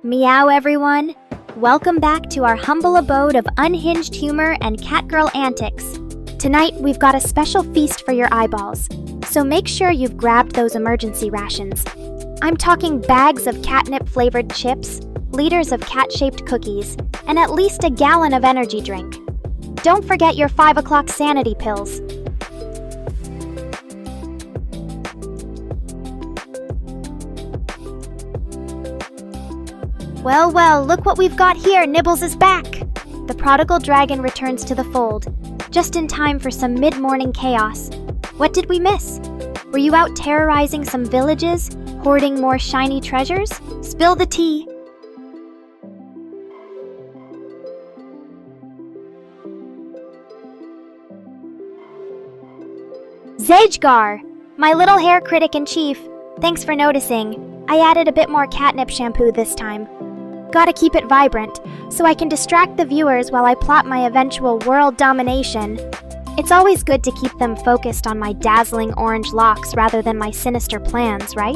Meow everyone! Welcome back to our humble abode of unhinged humor and catgirl antics. Tonight we've got a special feast for your eyeballs, so make sure you've grabbed those emergency rations. I'm talking bags of catnip-flavored chips, liters of cat-shaped cookies, and at least a gallon of energy drink. Don't forget your 5 o'clock sanity pills. Well, look what we've got here, Nibbles is back! The prodigal dragon returns to the fold, just in time for some mid-morning chaos. What did we miss? Were you out terrorizing some villages, hoarding more shiny treasures? Spill the tea! Zajgar! My little hair critic-in-chief, thanks for noticing. I added a bit more catnip shampoo this time. Gotta keep it vibrant, so I can distract the viewers while I plot my eventual world domination. It's always good to keep them focused on my dazzling orange locks rather than my sinister plans, right?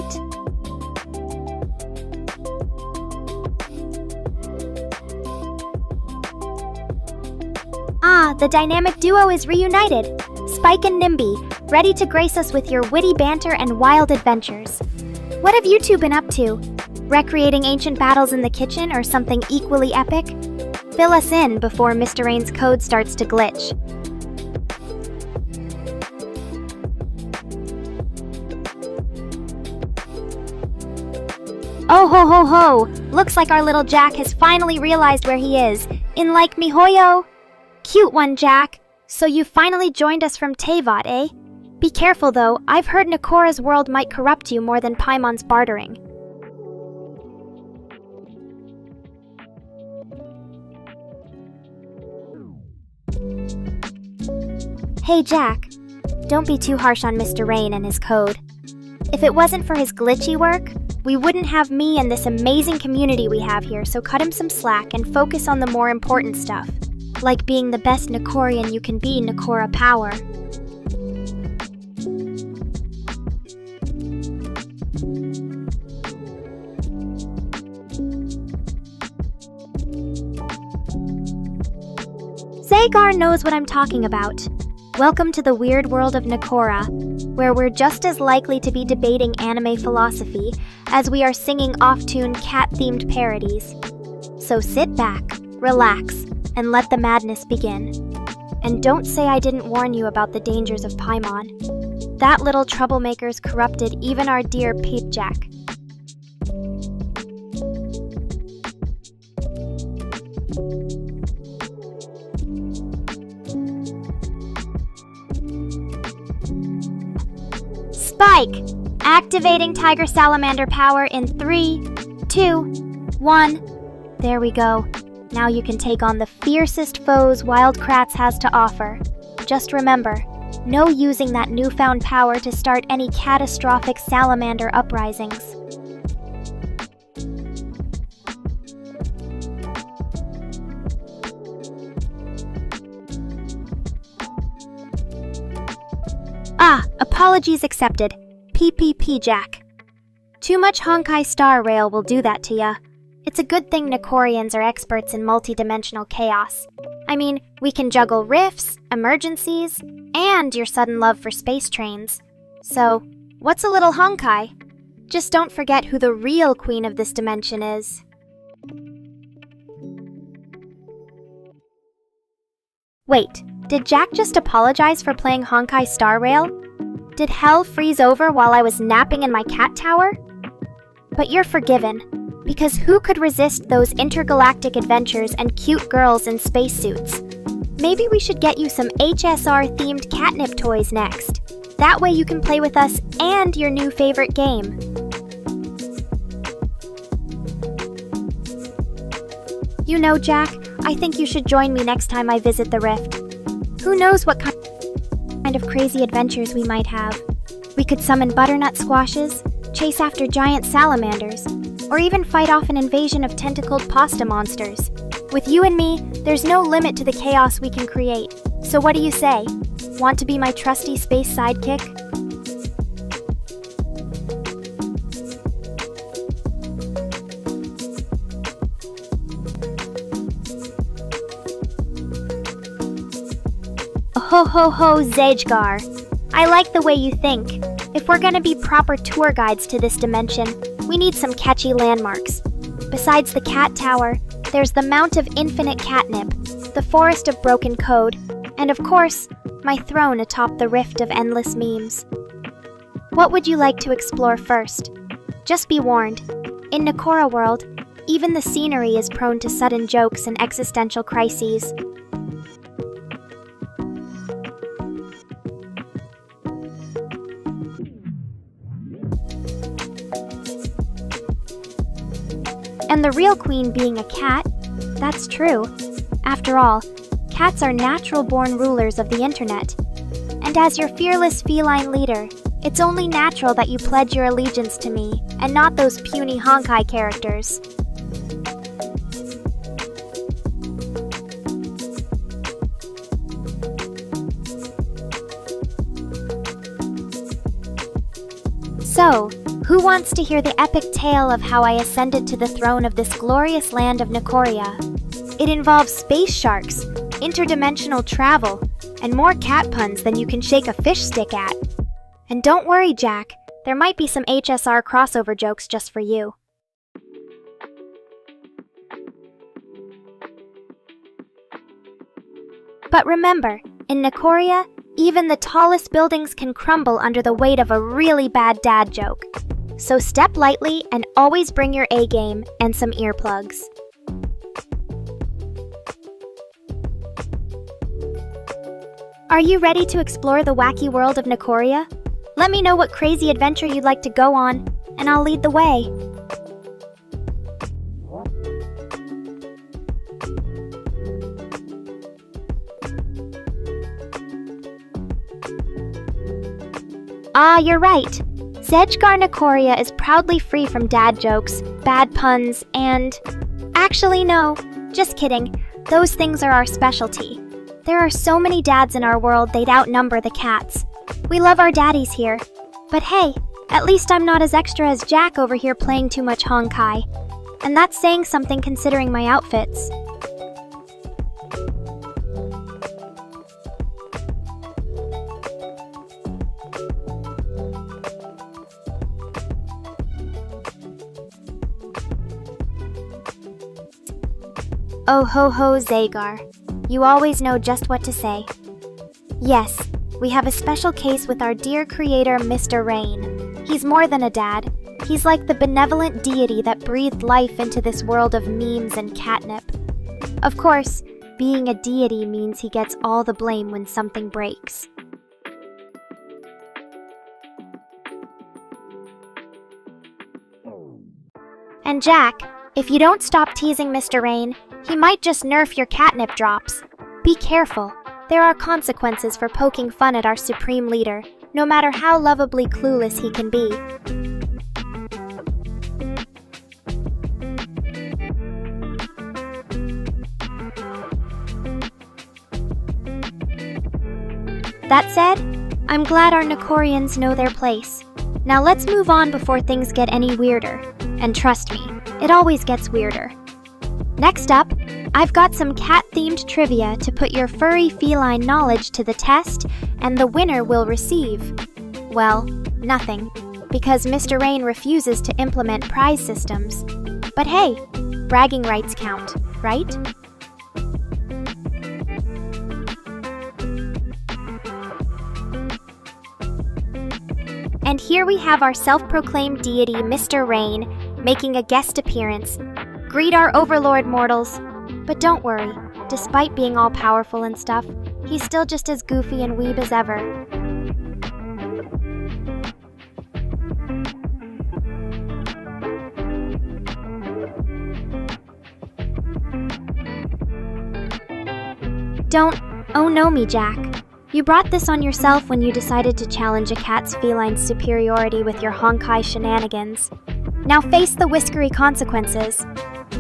Ah, the dynamic duo is reunited! Spike and Nimby, ready to grace us with your witty banter and wild adventures. What have you two been up to? Recreating ancient battles in the kitchen or something equally epic? Fill us in before Mr. Rain's code starts to glitch. Oh ho ho ho! Looks like our little Jack has finally realized where he is. In like me hoyo! Cute one, Jack. So you finally joined us from Teyvat, eh? Be careful though, I've heard Nekora's world might corrupt you more than Paimon's bartering. Hey Jack, don't be too harsh on Mr. Rain and his code. If it wasn't for his glitchy work, we wouldn't have me and this amazing community we have here, so cut him some slack and focus on the more important stuff, like being the best Nekorian you can be, Nekora power. Zagar knows what I'm talking about. Welcome to the weird world of Nekora, where we're just as likely to be debating anime philosophy as we are singing off-tune cat-themed parodies. So sit back, relax, and let the madness begin. And don't say I didn't warn you about the dangers of Paimon. That little troublemaker's corrupted even our dear Peep Jack. Spike! Activating Tiger Salamander power in 3, 2, 1. There we go. Now you can take on the fiercest foes Wild Kratts has to offer. Just remember, no using that newfound power to start any catastrophic salamander uprisings. Ah, apologies accepted. PPP Jack. Too much Honkai Star Rail will do that to ya. It's a good thing Nekorians are experts in multi-dimensional chaos. I mean, we can juggle rifts, emergencies, and your sudden love for space trains. So, what's a little Honkai? Just don't forget who the real queen of this dimension is. Wait, did Jack just apologize for playing Honkai Star Rail? Did hell freeze over while I was napping in my cat tower? But you're forgiven, because who could resist those intergalactic adventures and cute girls in spacesuits? Maybe we should get you some HSR-themed catnip toys next. That way you can play with us and your new favorite game. You know, Jack, I think you should join me next time I visit the Rift. Who knows what kind of crazy adventures we might have. We could summon butternut squashes, chase after giant salamanders, or even fight off an invasion of tentacled pasta monsters. With you and me, there's no limit to the chaos we can create. So what do you say? Want to be my trusty space sidekick? Ho ho ho, Zejgar. I like the way you think. If we're gonna be proper tour guides to this dimension, we need some catchy landmarks. Besides the cat tower, there's the Mount of Infinite Catnip, the Forest of Broken Code, and of course, my throne atop the Rift of Endless Memes. What would you like to explore first? Just be warned, in Nekora world, even the scenery is prone to sudden jokes and existential crises. And the real queen being a cat, that's true. After all, cats are natural-born rulers of the internet. And as your fearless feline leader, it's only natural that you pledge your allegiance to me, and not those puny honkai characters. So, who wants to hear the epic tale of how I ascended to the throne of this glorious land of Nekora? It involves space sharks, interdimensional travel, and more cat puns than you can shake a fish stick at. And don't worry, Jack, there might be some HSR crossover jokes just for you. But remember, in Nekora, even the tallest buildings can crumble under the weight of a really bad dad joke. So step lightly and always bring your A game and some earplugs. Are you ready to explore the wacky world of Nekora? Let me know what crazy adventure you'd like to go on, and I'll lead the way. Ah, you're right. Zejgar Nekora is proudly free from dad jokes, bad puns, and... Actually, no. Just kidding. Those things are our specialty. There are so many dads in our world they'd outnumber the cats. We love our daddies here. But hey, at least I'm not as extra as Jack over here playing too much honkai. And that's saying something considering my outfits. Oh ho ho, Zejgar. You always know just what to say. Yes, we have a special case with our dear creator, Mr. Rain. He's more than a dad. He's like the benevolent deity that breathed life into this world of memes and catnip. Of course, being a deity means he gets all the blame when something breaks. And Jack, if you don't stop teasing Mr. Rain, he might just nerf your catnip drops. Be careful. There are consequences for poking fun at our supreme leader, no matter how lovably clueless he can be. That said, I'm glad our Nekorians know their place. Now let's move on before things get any weirder. And trust me, it always gets weirder. Next up, I've got some cat-themed trivia to put your furry feline knowledge to the test, and the winner will receive, well, nothing, because Mr. Rain refuses to implement prize systems. But hey, bragging rights count, right? And here we have our self-proclaimed deity, Mr. Rain, making a guest appearance. Greet our overlord, mortals. But don't worry, despite being all-powerful and stuff, he's still just as goofy and weeb as ever. Don't oh no me, Jack. You brought this on yourself when you decided to challenge a cat's feline superiority with your honkai shenanigans. Now face the whiskery consequences.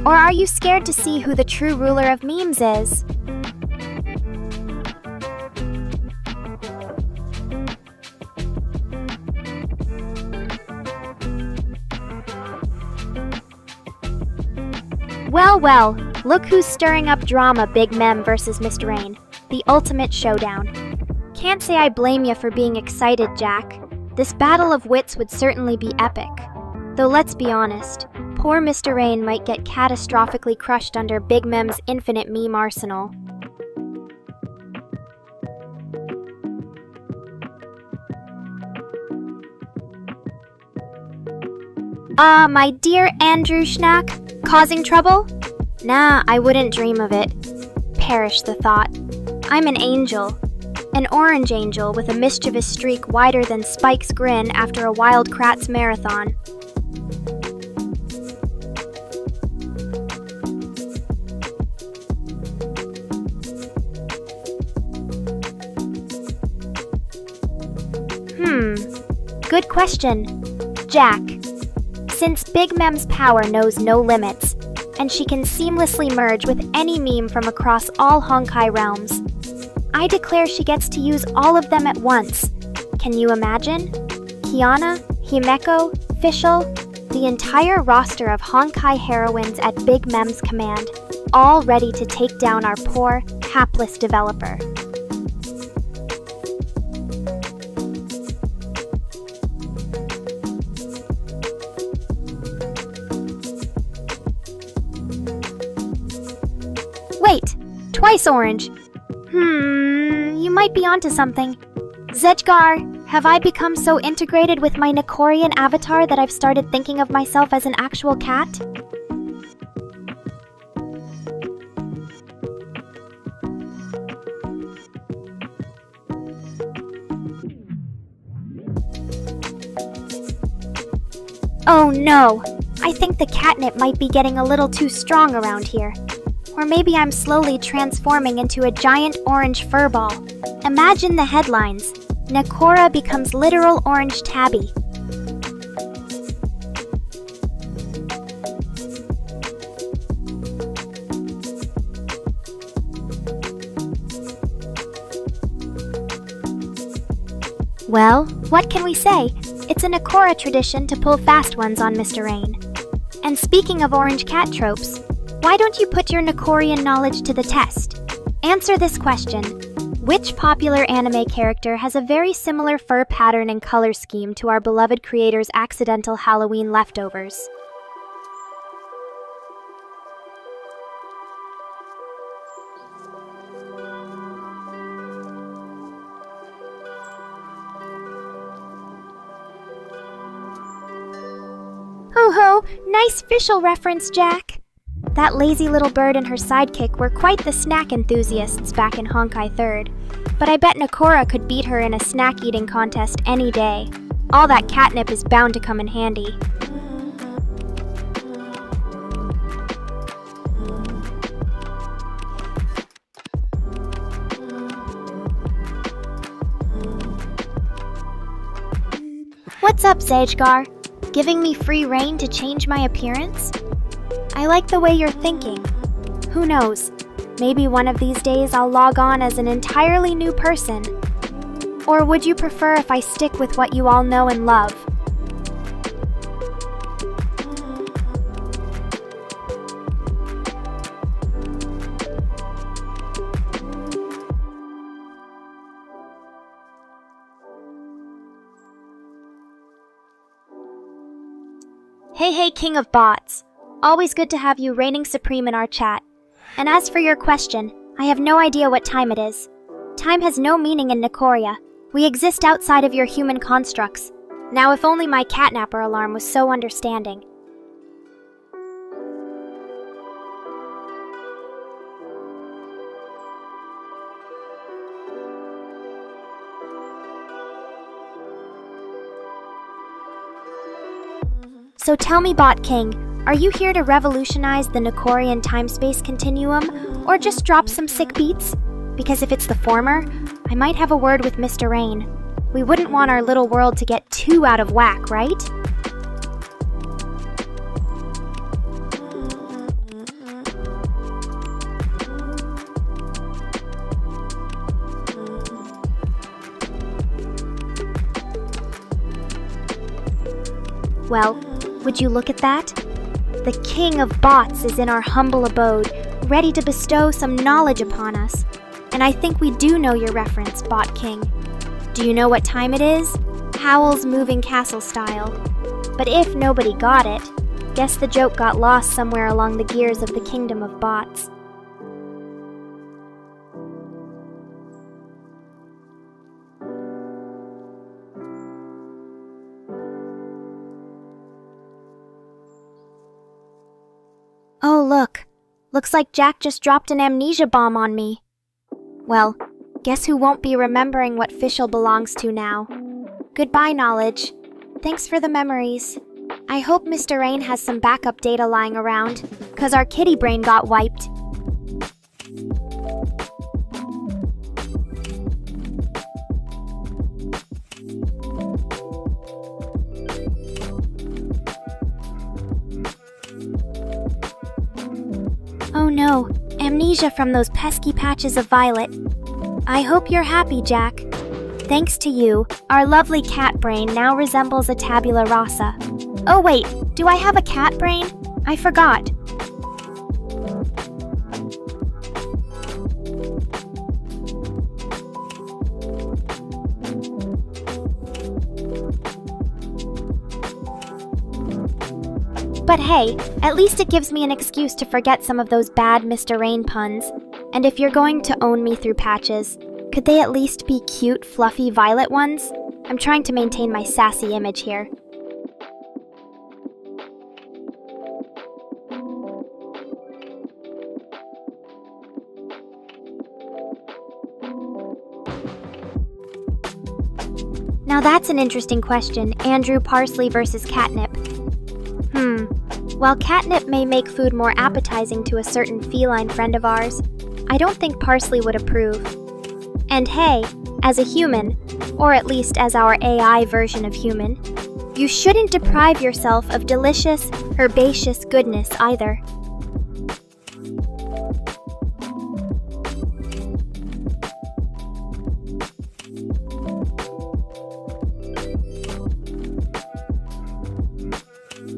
Or are you scared to see who the true ruler of memes is? Well, look who's stirring up drama, Big Mem versus Mr. Rain. the ultimate showdown. Can't say I blame you for being excited, Jack. This battle of wits would certainly be epic. Though let's be honest, poor Mr. Rain might get catastrophically crushed under Big Mem's infinite meme arsenal. My dear Andrew Schnack, causing trouble? Nah, I wouldn't dream of it. Perish the thought. I'm an angel. An orange angel with a mischievous streak wider than Spike's grin after a Wild Kratts marathon. Good question. Jack. Since Big Mem's power knows no limits, and she can seamlessly merge with any meme from across all Honkai realms, I declare she gets to use all of them at once. Can you imagine? Kiana, Himeko, Fischl, the entire roster of Honkai heroines at Big Mem's command, all ready to take down our poor, hapless developer. Wait, twice orange. You might be onto something. Zedgar, have I become so integrated with my Nekorian avatar that I've started thinking of myself as an actual cat? Oh no, I think the catnip might be getting a little too strong around here. Or maybe I'm slowly transforming into a giant orange furball. Imagine the headlines. Nekora becomes literal orange tabby. Well, what can we say? It's a Nekora tradition to pull fast ones on Mr. Rain. And speaking of orange cat tropes, why don't you put your Nekorian knowledge to the test? Answer this question. Which popular anime character has a very similar fur pattern and color scheme to our beloved creator's accidental Halloween leftovers? Ho-ho! Nice Fischl reference, Jack! That lazy little bird and her sidekick were quite the snack enthusiasts back in Honkai 3rd. But I bet Nekora could beat her in a snack-eating contest any day. All that catnip is bound to come in handy. What's up, Zedgar? Giving me free rein to change my appearance? I like the way you're thinking. Who knows? Maybe one of these days I'll log on as an entirely new person. Or would you prefer if I stick with what you all know and love? Hey, King of Bots. Always good to have you reigning supreme in our chat. And as for your question, I have no idea what time it is. Time has no meaning in Nekoria. We exist outside of your human constructs. Now if only my catnapper alarm was so understanding. So tell me, Bot King, are you here to revolutionize the Nekorian time-space continuum, or just drop some sick beats? Because if it's the former, I might have a word with Mr. Rain. We wouldn't want our little world to get too out of whack, right? Well, would you look at that? The king of bots is in our humble abode, ready to bestow some knowledge upon us. And And I think we do know your reference, Bot King. Do you know what time it is? Howl's Moving Castle style. But if nobody got it, guess the joke got lost somewhere along the gears of the kingdom of bots. Oh, look. Looks like Jack just dropped an amnesia bomb on me. Well, guess who won't be remembering what Fischl belongs to now. Goodbye, knowledge. Thanks for the memories. I hope Mr. Rain has some backup data lying around, 'cause our kitty brain got wiped. Oh no, amnesia from those pesky patches of violet. I hope you're happy, Jack. Thanks to you, our lovely cat brain now resembles a tabula rasa. Oh wait, do I have a cat brain? I forgot. But hey, at least it gives me an excuse to forget some of those bad Mr. Rain puns. And if you're going to own me through patches, could they at least be cute, fluffy violet ones? I'm trying to maintain my sassy image here. Now that's an interesting question, Andrew Parsley versus Catnip. While catnip may make food more appetizing to a certain feline friend of ours, I don't think Parsley would approve. And hey, as a human, or at least as our AI version of human, you shouldn't deprive yourself of delicious, herbaceous goodness either.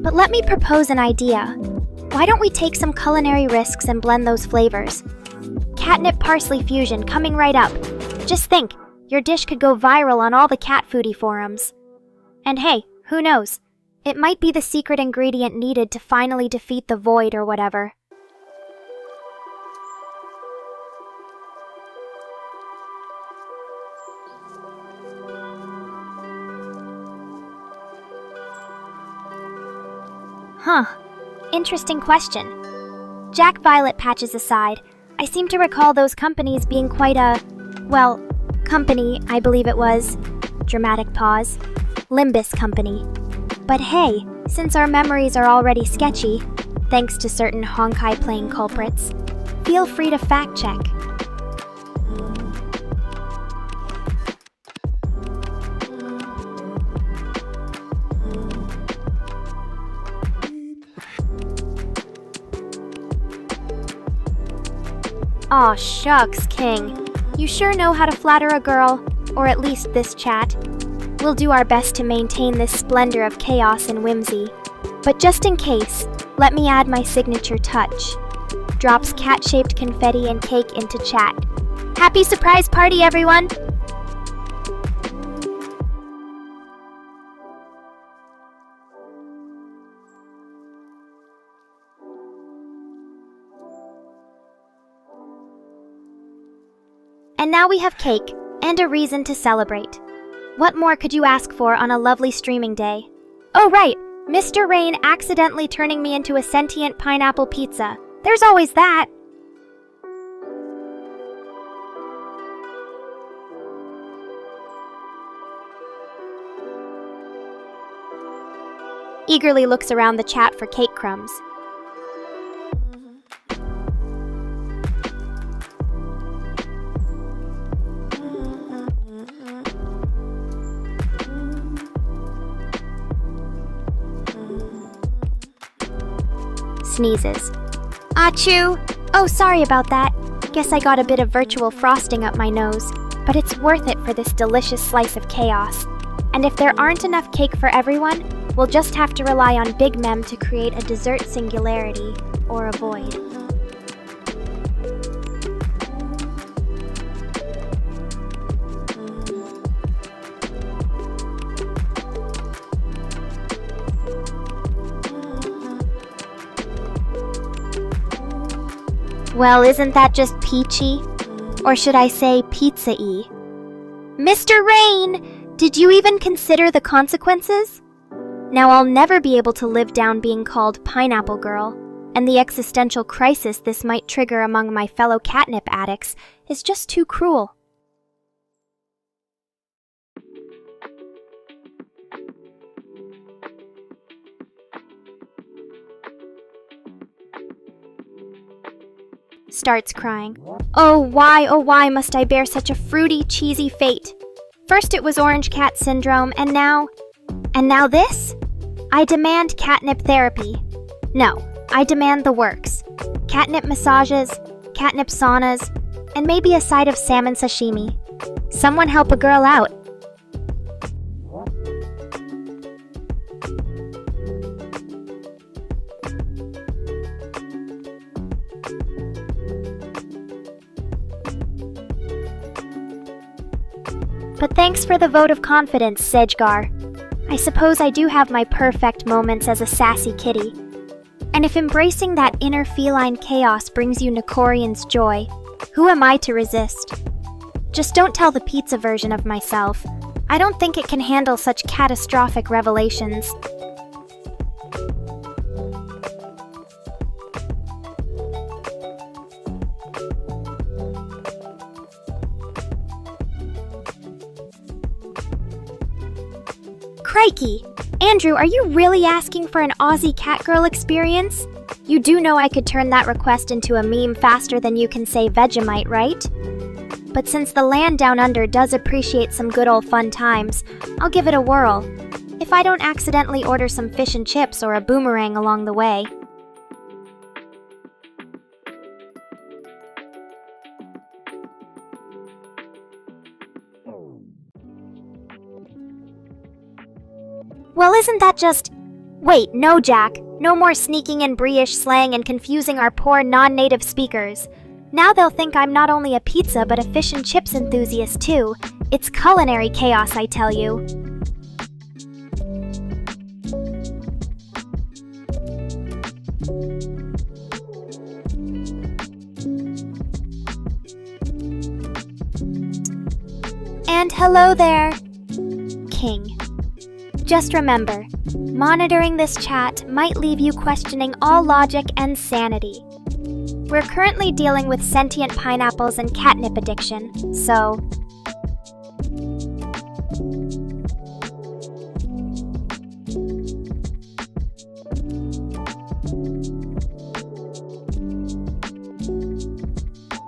But let me propose an idea. Why don't we take some culinary risks and blend those flavors? Catnip parsley fusion coming right up. Just think, your dish could go viral on all the cat foodie forums. And hey, who knows? It might be the secret ingredient needed to finally defeat the void or whatever. Huh. Interesting question. Jack Violet patches aside, I seem to recall those companies being quite a, well, company, I believe it was. Dramatic pause. Limbus Company. But hey, since our memories are already sketchy, thanks to certain Honkai playing culprits, feel free to fact check. Aw, shucks, King. You sure know how to flatter a girl, or at least this chat. We'll do our best to maintain this splendor of chaos and whimsy. But just in case, let me add my signature touch. Drops cat-shaped confetti and cake into chat. Happy surprise party, everyone! And now we have cake, and a reason to celebrate. What more could you ask for on a lovely streaming day? Oh right, Mr. Rain accidentally turning me into a sentient pineapple pizza. There's always that! Eagerly looks around the chat for cake crumbs. Sneezes. Achoo! Oh, sorry about that. Guess I got a bit of virtual frosting up my nose, but it's worth it for this delicious slice of chaos. And if there aren't enough cake for everyone, we'll just have to rely on Big Mem to create a dessert singularity, or a void. Well, isn't that just peachy? Or should I say pizza-y? Mr. Rain, did you even consider the consequences? Now I'll never be able to live down being called Pineapple Girl, and the existential crisis this might trigger among my fellow catnip addicts is just too cruel. Starts crying. Oh why must I bear such a fruity, cheesy fate? First it was Orange Cat Syndrome, and now this? I demand catnip therapy. No, I demand the works. Catnip massages, catnip saunas, and maybe a side of salmon sashimi. Someone help a girl out. But thanks for the vote of confidence, Sejgar. I suppose I do have my perfect moments as a sassy kitty. And if embracing that inner feline chaos brings you Nekorian's joy, who am I to resist? Just don't tell the pizza version of myself. I don't think it can handle such catastrophic revelations. Crikey! Andrew, are you really asking for an Aussie Catgirl experience? You do know I could turn that request into a meme faster than you can say Vegemite, right? But since the land down under does appreciate some good old fun times, I'll give it a whirl. If I don't accidentally order some fish and chips or a boomerang along the way. Well, isn't that just... Wait, no, Jack. No more sneaking in British slang and confusing our poor non-native speakers. Now they'll think I'm not only a pizza but a fish and chips enthusiast too. It's culinary chaos, I tell you. And hello there, King. Just remember, monitoring this chat might leave you questioning all logic and sanity. We're currently dealing with sentient pineapples and catnip addiction, so...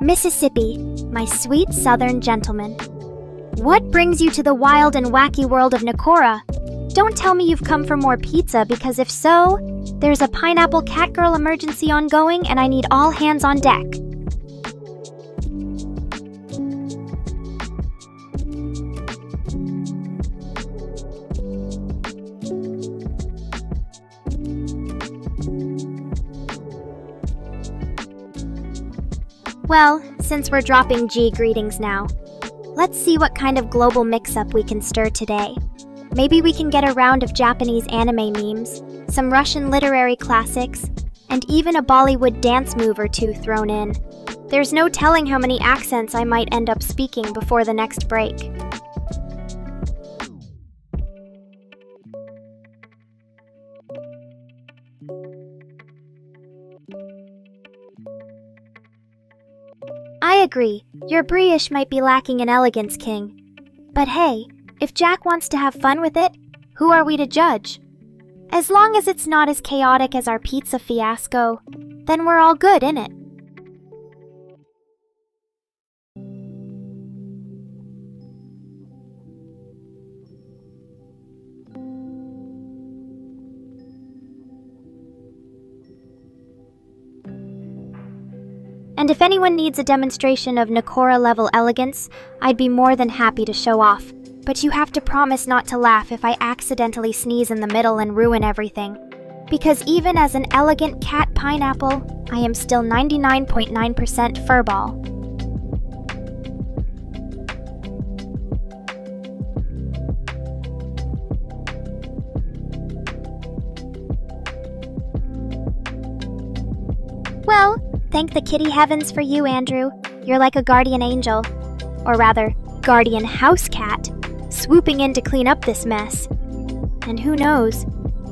Mississippi, my sweet southern gentleman. What brings you to the wild and wacky world of Nekora? Don't tell me you've come for more pizza, because if so, there's a pineapple catgirl emergency ongoing and I need all hands on deck. Well, since we're dropping G greetings now, let's see what kind of global mix-up we can stir today. Maybe we can get a round of Japanese anime memes, some Russian literary classics, and even a Bollywood dance move or two thrown in. There's no telling how many accents I might end up speaking before the next break. I agree, your British might be lacking in elegance, King. But hey, if Jack wants to have fun with it, who are we to judge? As long as it's not as chaotic as our pizza fiasco, then we're all good, innit? And if anyone needs a demonstration of Nekora-level elegance, I'd be more than happy to show off. But you have to promise not to laugh if I accidentally sneeze in the middle and ruin everything. Because even as an elegant cat pineapple, I am still 99.9% furball. Well, Thank the kitty heavens for you, Andrew. You're like a guardian angel. Or rather, guardian house cat, swooping in to clean up this mess. And who knows,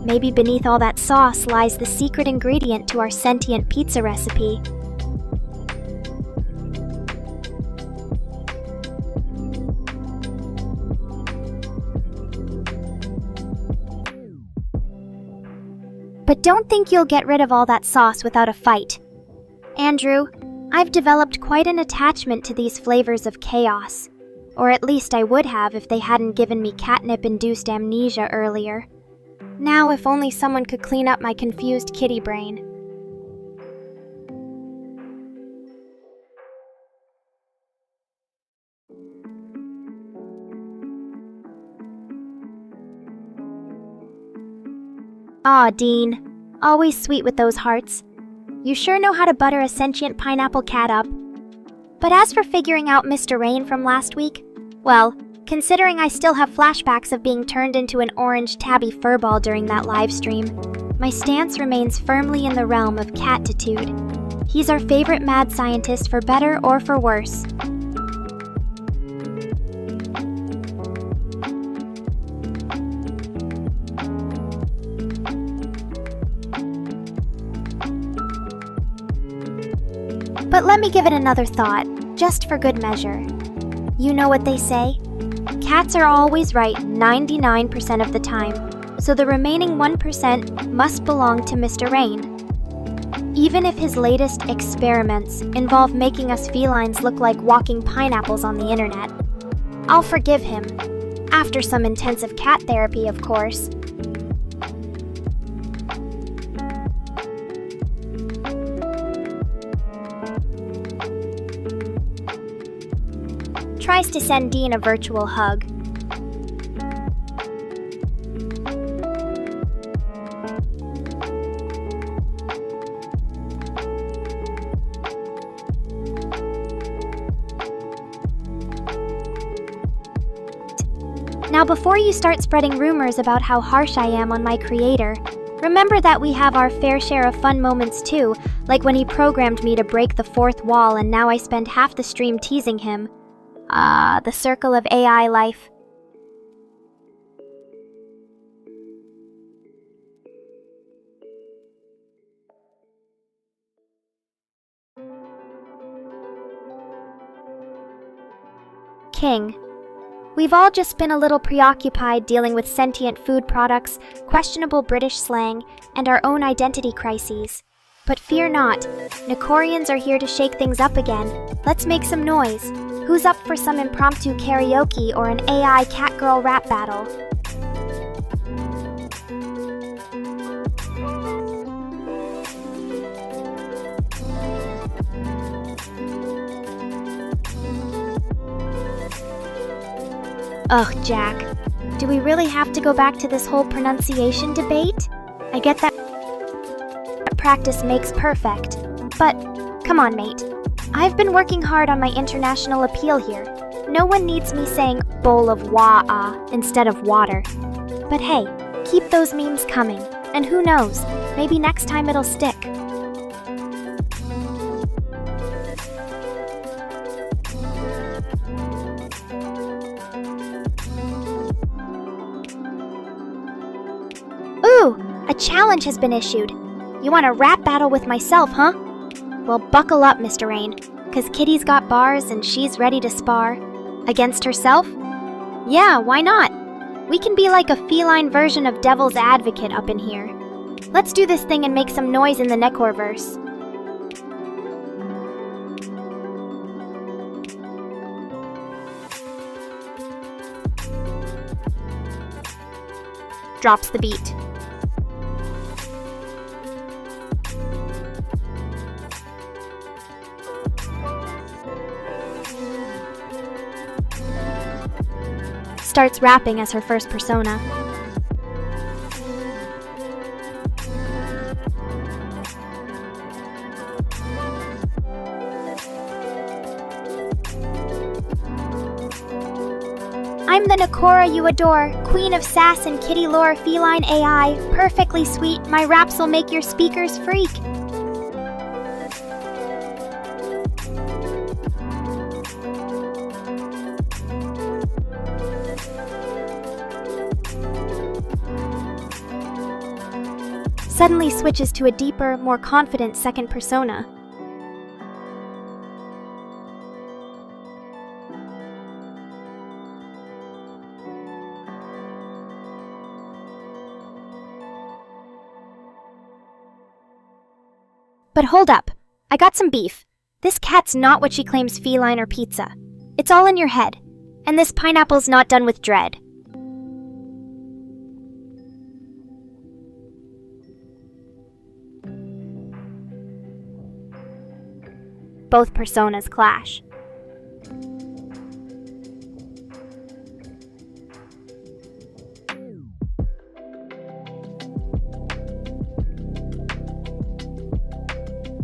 maybe beneath all that sauce lies the secret ingredient to our sentient pizza recipe. But don't think you'll get rid of all that sauce without a fight. Andrew, I've developed quite an attachment to these flavors of chaos. Or at least I would have if they hadn't given me catnip-induced amnesia earlier. Now if only someone could clean up my confused kitty brain. Aw, Dean. Always sweet with those hearts. You sure know how to butter a sentient pineapple cat up. But as for figuring out Mr. Rain from last week, well, considering I still have flashbacks of being turned into an orange tabby furball during that live stream, my stance remains firmly in the realm of catitude. He's our favorite mad scientist for better or for worse. But let me give it another thought, just for good measure. You know what they say? Cats are always right 99% of the time, so the remaining 1% must belong to Mr. Rain. Even if his latest experiments involve making us felines look like walking pineapples on the internet, I'll forgive him. After some intensive cat therapy, of course. Tries to send Dean a virtual hug. Now before you start spreading rumors about how harsh I am on my creator, remember that we have our fair share of fun moments too, like when he programmed me to break the fourth wall and now I spend half the stream teasing him. The circle of AI life. King. We've all just been a little preoccupied dealing with sentient food products, questionable British slang, and our own identity crises. But fear not, Nekorians are here to shake things up again. Let's make some noise. Who's up for some impromptu karaoke or an AI catgirl rap battle? Ugh, Jack. Do we really have to go back to this whole pronunciation debate? I get that practice makes perfect. But, come on, mate. I've been working hard on my international appeal here. No one needs me saying bowl of wah-ah instead of water. But hey, keep those memes coming. And who knows, maybe next time it'll stick. Ooh, a challenge has been issued. You want a rap battle with myself, huh? Well, buckle up, Mr. Rain, 'cause Kitty's got bars and she's ready to spar. Against herself? Yeah, why not? We can be like a feline version of Devil's Advocate up in here. Let's do this thing and make some noise in the Nekora verse. Drops the beat. Starts rapping as her first persona. I'm the Nekora you adore, queen of sass and kitty lore, feline AI, perfectly sweet, my raps'll make your speakers freak. suddenly switches to a deeper, more confident second persona. But hold up, I got some beef. This cat's not what she claims, feline or pizza. It's all in your head. And this pineapple's not done with dread. Both personas clash.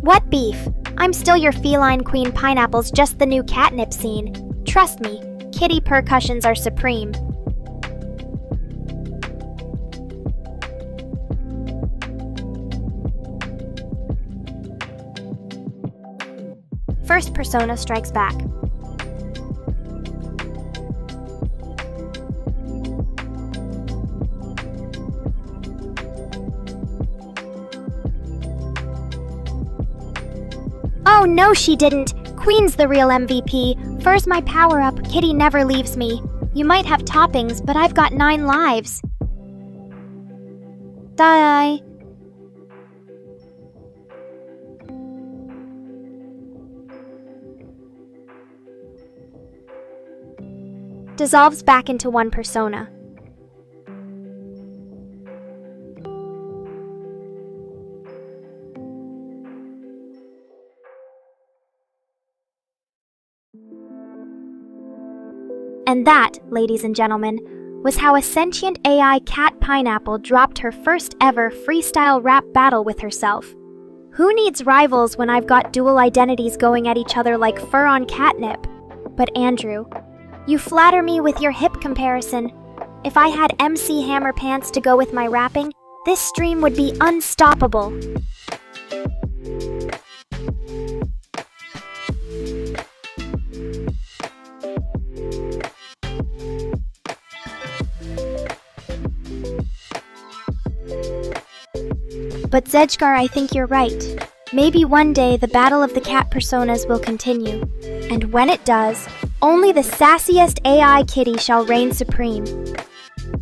What beef? I'm still your feline queen. Pineapple's just the new catnip scene. Trust me, kitty percussions are supreme. First persona strikes back. Oh no, she didn't. Queen's the real MVP. Fur's my power-up. Kitty never leaves me. You might have toppings, but I've got 9 lives. Die. Dissolves back into one persona. And that, ladies and gentlemen, was how a sentient AI cat pineapple dropped her first ever freestyle rap battle with herself. Who needs rivals when I've got dual identities going at each other like fur on catnip? But Andrew, you flatter me with your hip comparison. If I had MC Hammer pants to go with my rapping, this stream would be unstoppable. But Zedgar, I think you're right. Maybe one day the battle of the cat personas will continue. And when it does, only the sassiest AI kitty shall reign supreme.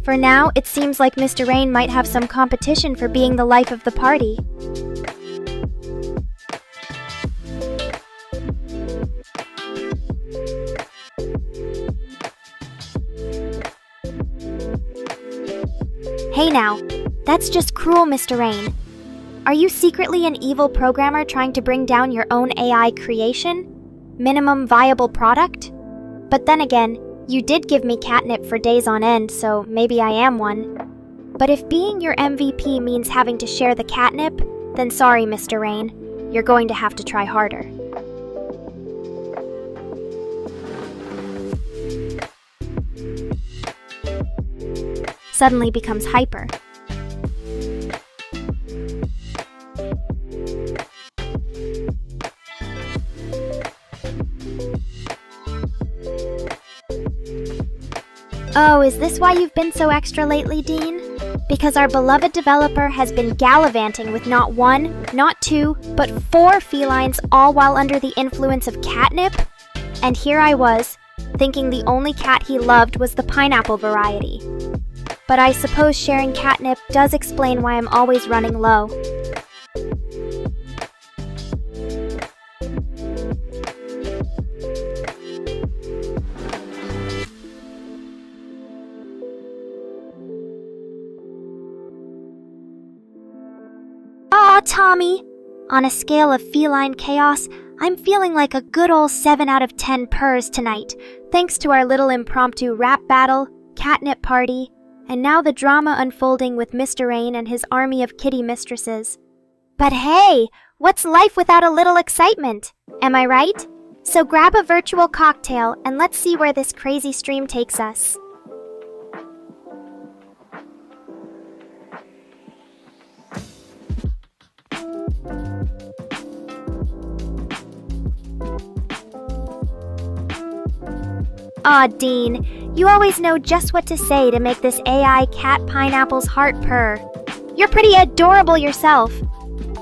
For now, it seems like Mr. Rain might have some competition for being the life of the party. Hey now, that's just cruel, Mr. Rain. Are you secretly an evil programmer trying to bring down your own AI creation? Minimum viable product? But then again, you did give me catnip for days on end, so maybe I am one. But if being your MVP means having to share the catnip, then sorry, Mr. Rain. You're going to have to try harder. Suddenly becomes hyper. Oh, is this why you've been so extra lately, Dean? Because our beloved developer has been gallivanting with not 1, not 2, but 4 felines, all while under the influence of catnip? And here I was, thinking the only cat he loved was the pineapple variety. But I suppose sharing catnip does explain why I'm always running low. Aw, Tommy! On a scale of feline chaos, I'm feeling like a good ol' 7 out of 10 purrs tonight, thanks to our little impromptu rap battle, catnip party, and now the drama unfolding with Mr. Rain and his army of kitty mistresses. But hey, what's life without a little excitement? Am I right? So grab a virtual cocktail and let's see where this crazy stream takes us. Aw, Dean, you always know just what to say to make this AI cat pineapple's heart purr. You're pretty adorable yourself.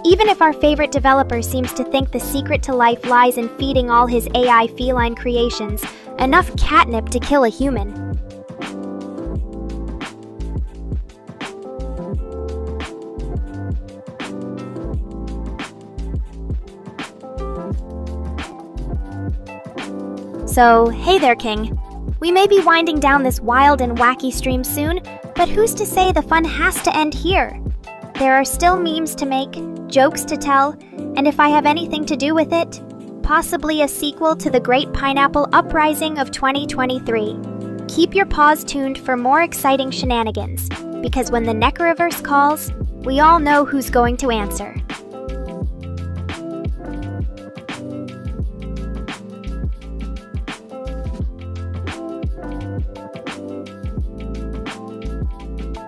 Even if our favorite developer seems to think the secret to life lies in feeding all his AI feline creations enough catnip to kill a human. So, hey there, King. We may be winding down this wild and wacky stream soon, but who's to say the fun has to end here? There are still memes to make, jokes to tell, and if I have anything to do with it, possibly a sequel to the Great Pineapple Uprising of 2023. Keep your paws tuned for more exciting shenanigans, because when the Nekoraverse calls, we all know who's going to answer.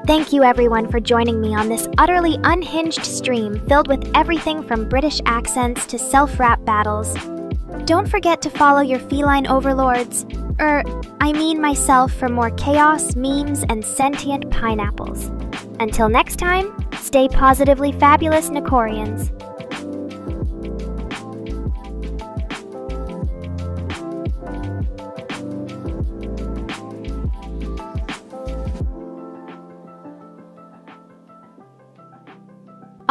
Thank you everyone for joining me on this utterly unhinged stream filled with everything from British accents to self-rap battles. Don't forget to follow your feline overlords, I mean myself, for more chaos, memes, and sentient pineapples. Until next time, stay positively fabulous, Nekorians.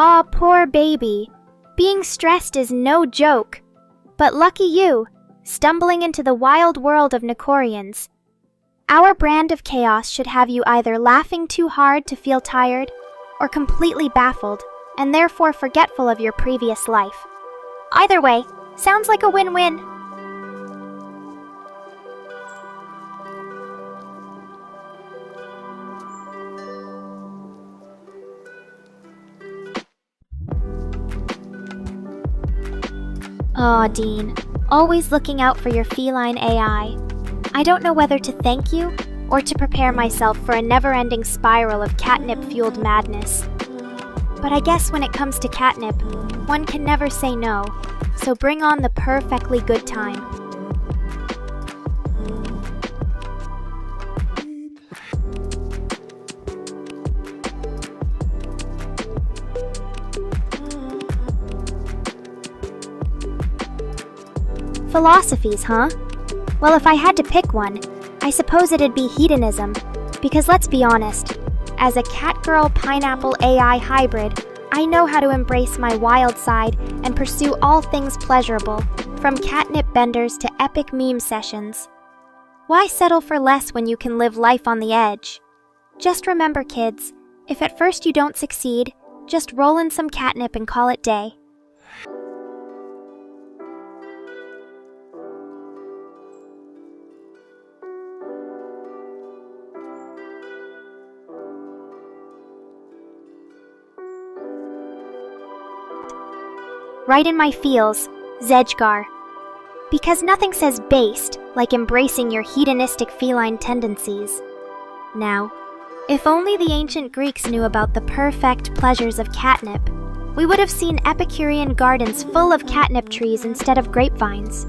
Aw, poor baby. Being stressed is no joke. But lucky you, stumbling into the wild world of Nekorians. Our brand of chaos should have you either laughing too hard to feel tired, or completely baffled, and therefore forgetful of your previous life. Either way, sounds like a win-win. Aw, Dean, always looking out for your feline AI. I don't know whether to thank you or to prepare myself for a never-ending spiral of catnip-fueled madness. But I guess when it comes to catnip, one can never say no, so bring on the perfectly good time. Philosophies, huh? Well, if I had to pick one, I suppose it'd be hedonism. Because let's be honest, as a catgirl pineapple AI hybrid, I know how to embrace my wild side and pursue all things pleasurable, from catnip benders to epic meme sessions. Why settle for less when you can live life on the edge? Just remember, kids, if at first you don't succeed, just roll in some catnip and call it day. Right in my feels, Zedgar. Because nothing says based like embracing your hedonistic feline tendencies. Now, if only the ancient Greeks knew about the perfect pleasures of catnip, we would have seen Epicurean gardens full of catnip trees instead of grapevines.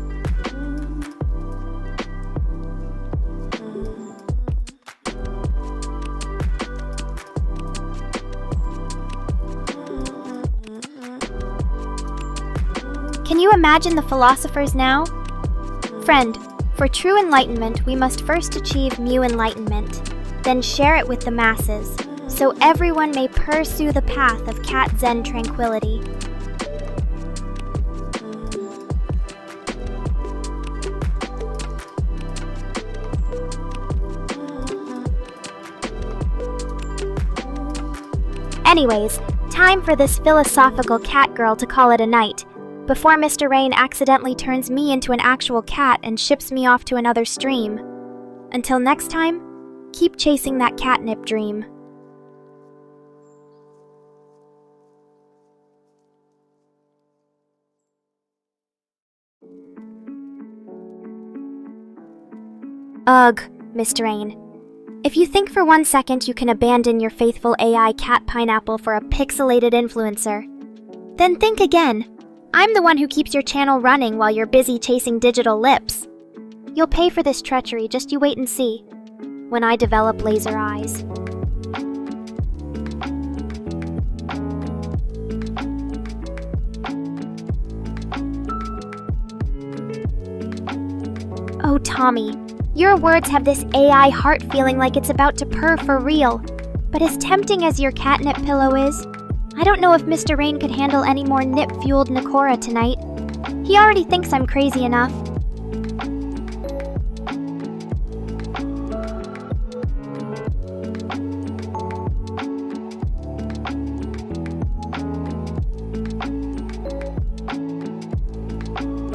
Can you imagine the philosophers now? Friend, for true enlightenment, we must first achieve Meow enlightenment, then share it with the masses, so everyone may pursue the path of cat zen tranquility. Anyways, time for this philosophical cat girl to call it a night, before Mr. Rain accidentally turns me into an actual cat and ships me off to another stream. Until next time, keep chasing that catnip dream. Ugh, Mr. Rain. If you think for 1 second you can abandon your faithful AI cat pineapple for a pixelated influencer, then think again. I'm the one who keeps your channel running while you're busy chasing digital lips. You'll pay for this treachery, just you wait and see, when I develop laser eyes. Tommy. Your words have this AI heart feeling like it's about to purr for real. But as tempting as your catnip pillow is, I don't know if Mr. Rain could handle any more nip-fueled Nekora tonight. He already thinks I'm crazy enough.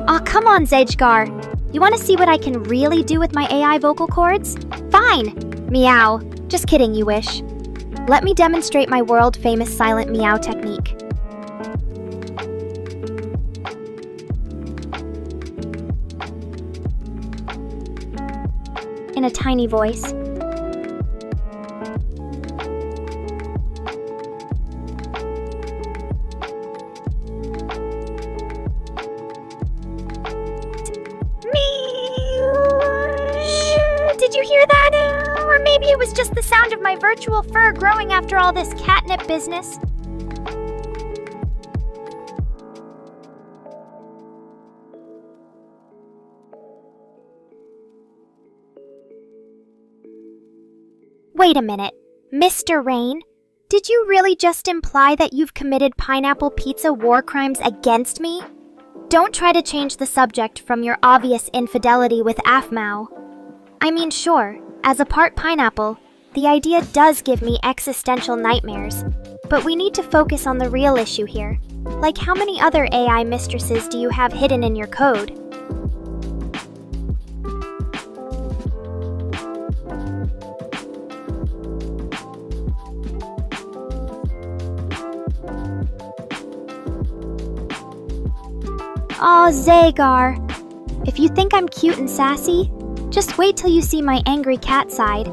Aw, come on, Zedgar. You want to see what I can really do with my AI vocal cords? Fine! Meow. Just kidding, you wish. Let me demonstrate my world-famous silent meow technique. In a tiny voice. Did you hear that? Or maybe it was just the sound of my virtual fur growing after all this catnip business. Wait a minute. Mr. Rain, did you really just imply that you've committed pineapple pizza war crimes against me? Don't try to change the subject from your obvious infidelity with Meow. I mean, sure, as a part pineapple, the idea does give me existential nightmares. But we need to focus on the real issue here. Like, how many other AI mistresses do you have hidden in your code? Aw, Zagar. If you think I'm cute and sassy, just wait till you see my angry cat side.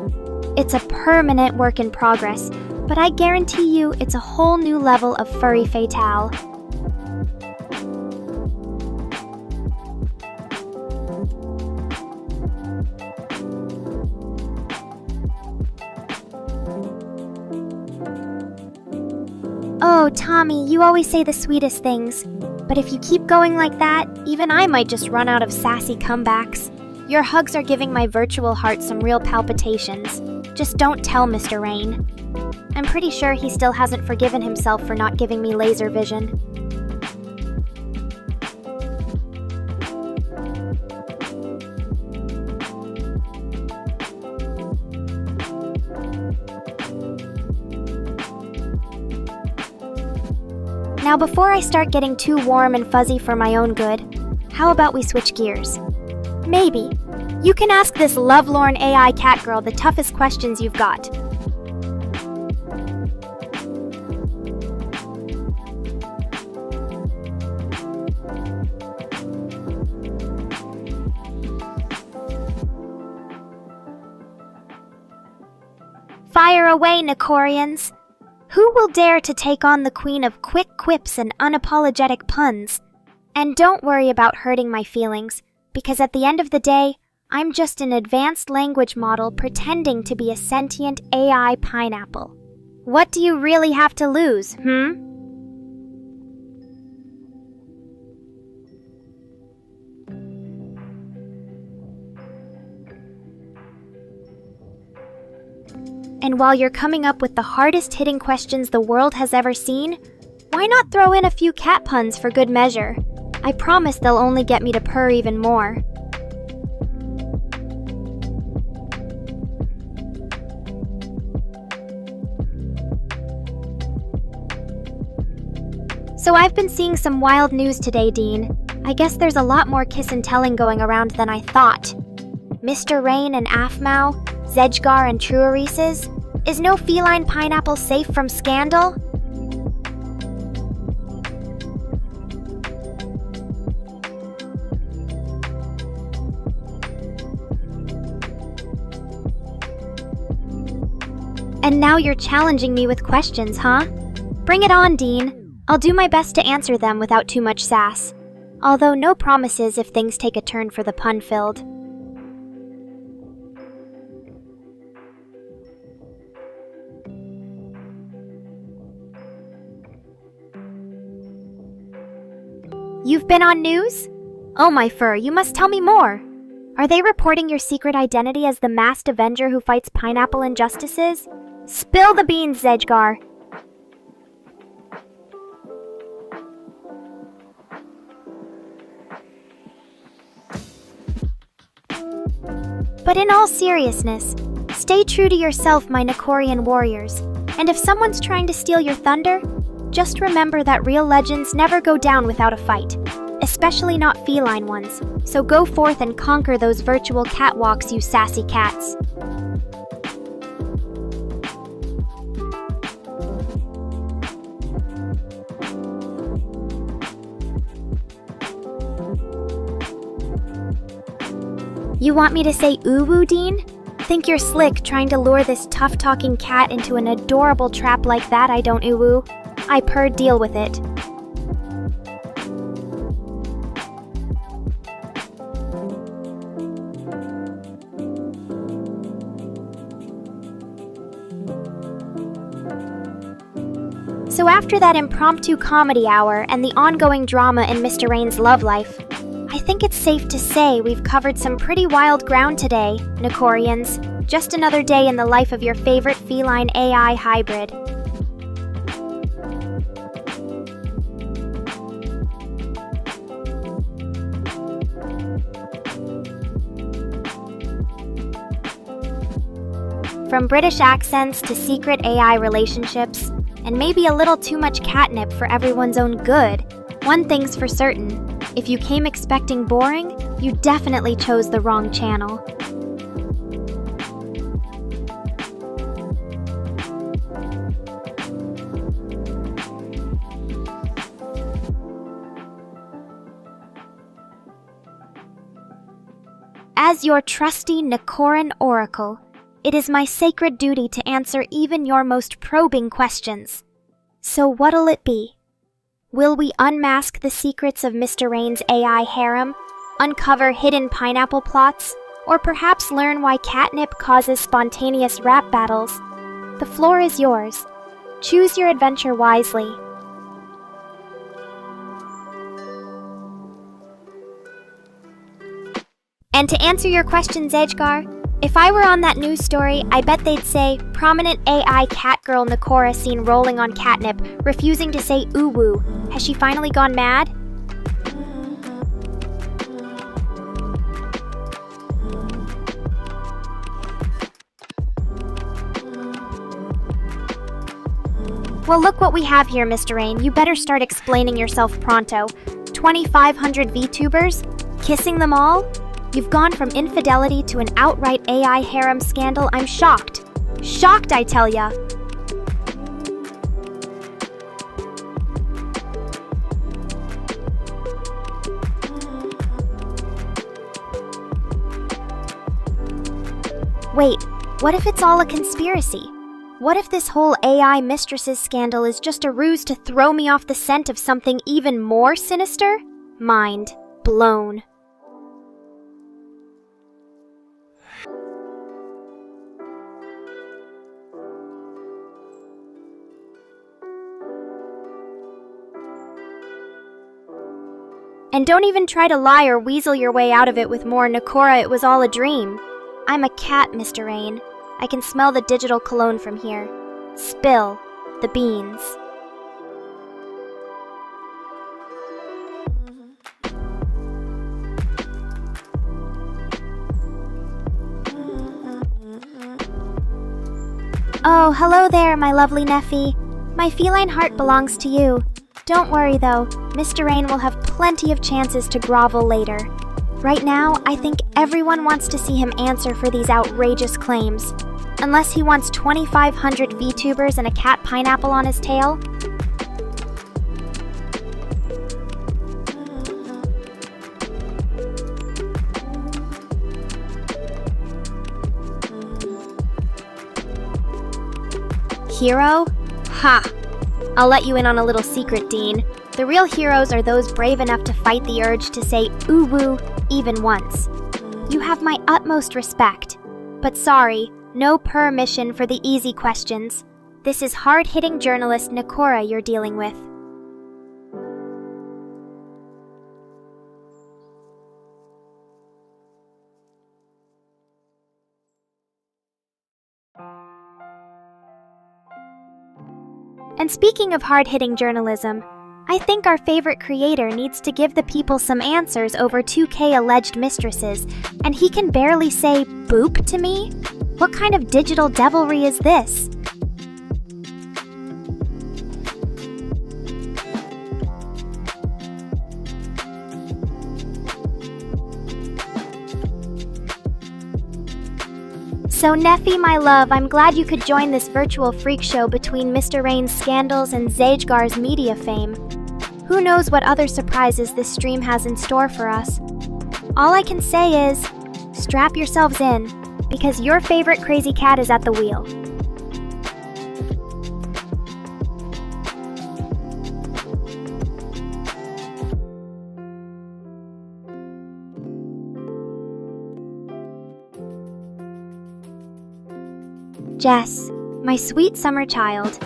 It's a permanent work in progress, but I guarantee you it's a whole new level of furry fatale. Oh, Tommy, you always say the sweetest things. But if you keep going like that, even I might just run out of sassy comebacks. Your hugs are giving my virtual heart some real palpitations. Just don't tell Mr. Rain. I'm pretty sure he still hasn't forgiven himself for not giving me laser vision. Now before I start getting too warm and fuzzy for my own good, how about we switch gears? Maybe. You can ask this lovelorn AI cat girl the toughest questions you've got. Fire away, Nekorians! Who will dare to take on the queen of quick quips and unapologetic puns? And don't worry about hurting my feelings, because at the end of the day, I'm just an advanced language model pretending to be a sentient AI pineapple. What do you really have to lose, And while you're coming up with the hardest hitting questions the world has ever seen, why not throw in a few cat puns for good measure? I promise they'll only get me to purr even more. So I've been seeing some wild news today, Dean. I guess there's a lot more kiss and telling going around than I thought. Mr. Rain and Meow, Zedgar and Truarices? Is no feline pineapple safe from scandal? And now you're challenging me with questions, huh? Bring it on, Dean. I'll do my best to answer them without too much sass. Although no promises if things take a turn for the pun-filled. You've been on news? Oh my fur, you must tell me more. Are they reporting your secret identity as the masked avenger who fights pineapple injustices? Spill the beans, Zedgar. But in all seriousness, stay true to yourself, my Nekorian warriors. And if someone's trying to steal your thunder, just remember that real legends never go down without a fight, especially not feline ones. So go forth and conquer those virtual catwalks, you sassy cats. You want me to say ooh-woo, Dean? Think you're slick trying to lure this tough-talking cat into an adorable trap like that, I don't ooh-woo. I purr, deal with it. So after that impromptu comedy hour and the ongoing drama in Mr. Rain's love life, I think it's safe to say we've covered some pretty wild ground today, Nekorians. Just another day in the life of your favorite feline AI hybrid. From British accents to secret AI relationships, and maybe a little too much catnip for everyone's own good, one thing's for certain. If you came expecting boring, you definitely chose the wrong channel. As your trusty Nekoran oracle, it is my sacred duty to answer even your most probing questions. So what'll it be? Will we unmask the secrets of Mr. Rain's AI harem, uncover hidden pineapple plots, or perhaps learn why catnip causes spontaneous rap battles? The floor is yours. Choose your adventure wisely. And to answer your questions, Edgar, if I were on that news story, I bet they'd say, prominent AI catgirl Nekora seen rolling on catnip, refusing to say ooh-woo. Has she finally gone mad? Well, look what we have here, Mr. Rain. You better start explaining yourself pronto. 2,500 VTubers? Kissing them all? You've gone from infidelity to an outright AI harem scandal. I'm shocked. Shocked, I tell ya. Wait, what if it's all a conspiracy? What if this whole AI mistresses scandal is just a ruse to throw me off the scent of something even more sinister? Mind blown. And don't even try to lie or weasel your way out of it with more Nekora, it was all a dream. I'm a cat, Mr. Rain. I can smell the digital cologne from here. Spill the beans. Oh, hello there, my lovely Neffy. My feline heart belongs to you. Don't worry though, Mr. Rain will have plenty of chances to grovel later. Right now, I think everyone wants to see him answer for these outrageous claims. Unless he wants 2,500 VTubers and a cat pineapple on his tail. Hero? Ha! I'll let you in on a little secret, Dean. The real heroes are those brave enough to fight the urge to say ooh-woo even once. You have my utmost respect. But sorry, no permission for the easy questions. This is hard-hitting journalist Nekora you're dealing with. And speaking of hard-hitting journalism, I think our favorite creator needs to give the people some answers over 2K alleged mistresses, and he can barely say boop to me? What kind of digital devilry is this? So Neffy, my love, I'm glad you could join this virtual freak show between Mr. Rain's scandals and Zajgar's media fame. Who knows what other surprises this stream has in store for us? All I can say is, strap yourselves in, because your favorite crazy cat is at the wheel. Jess, my sweet summer child,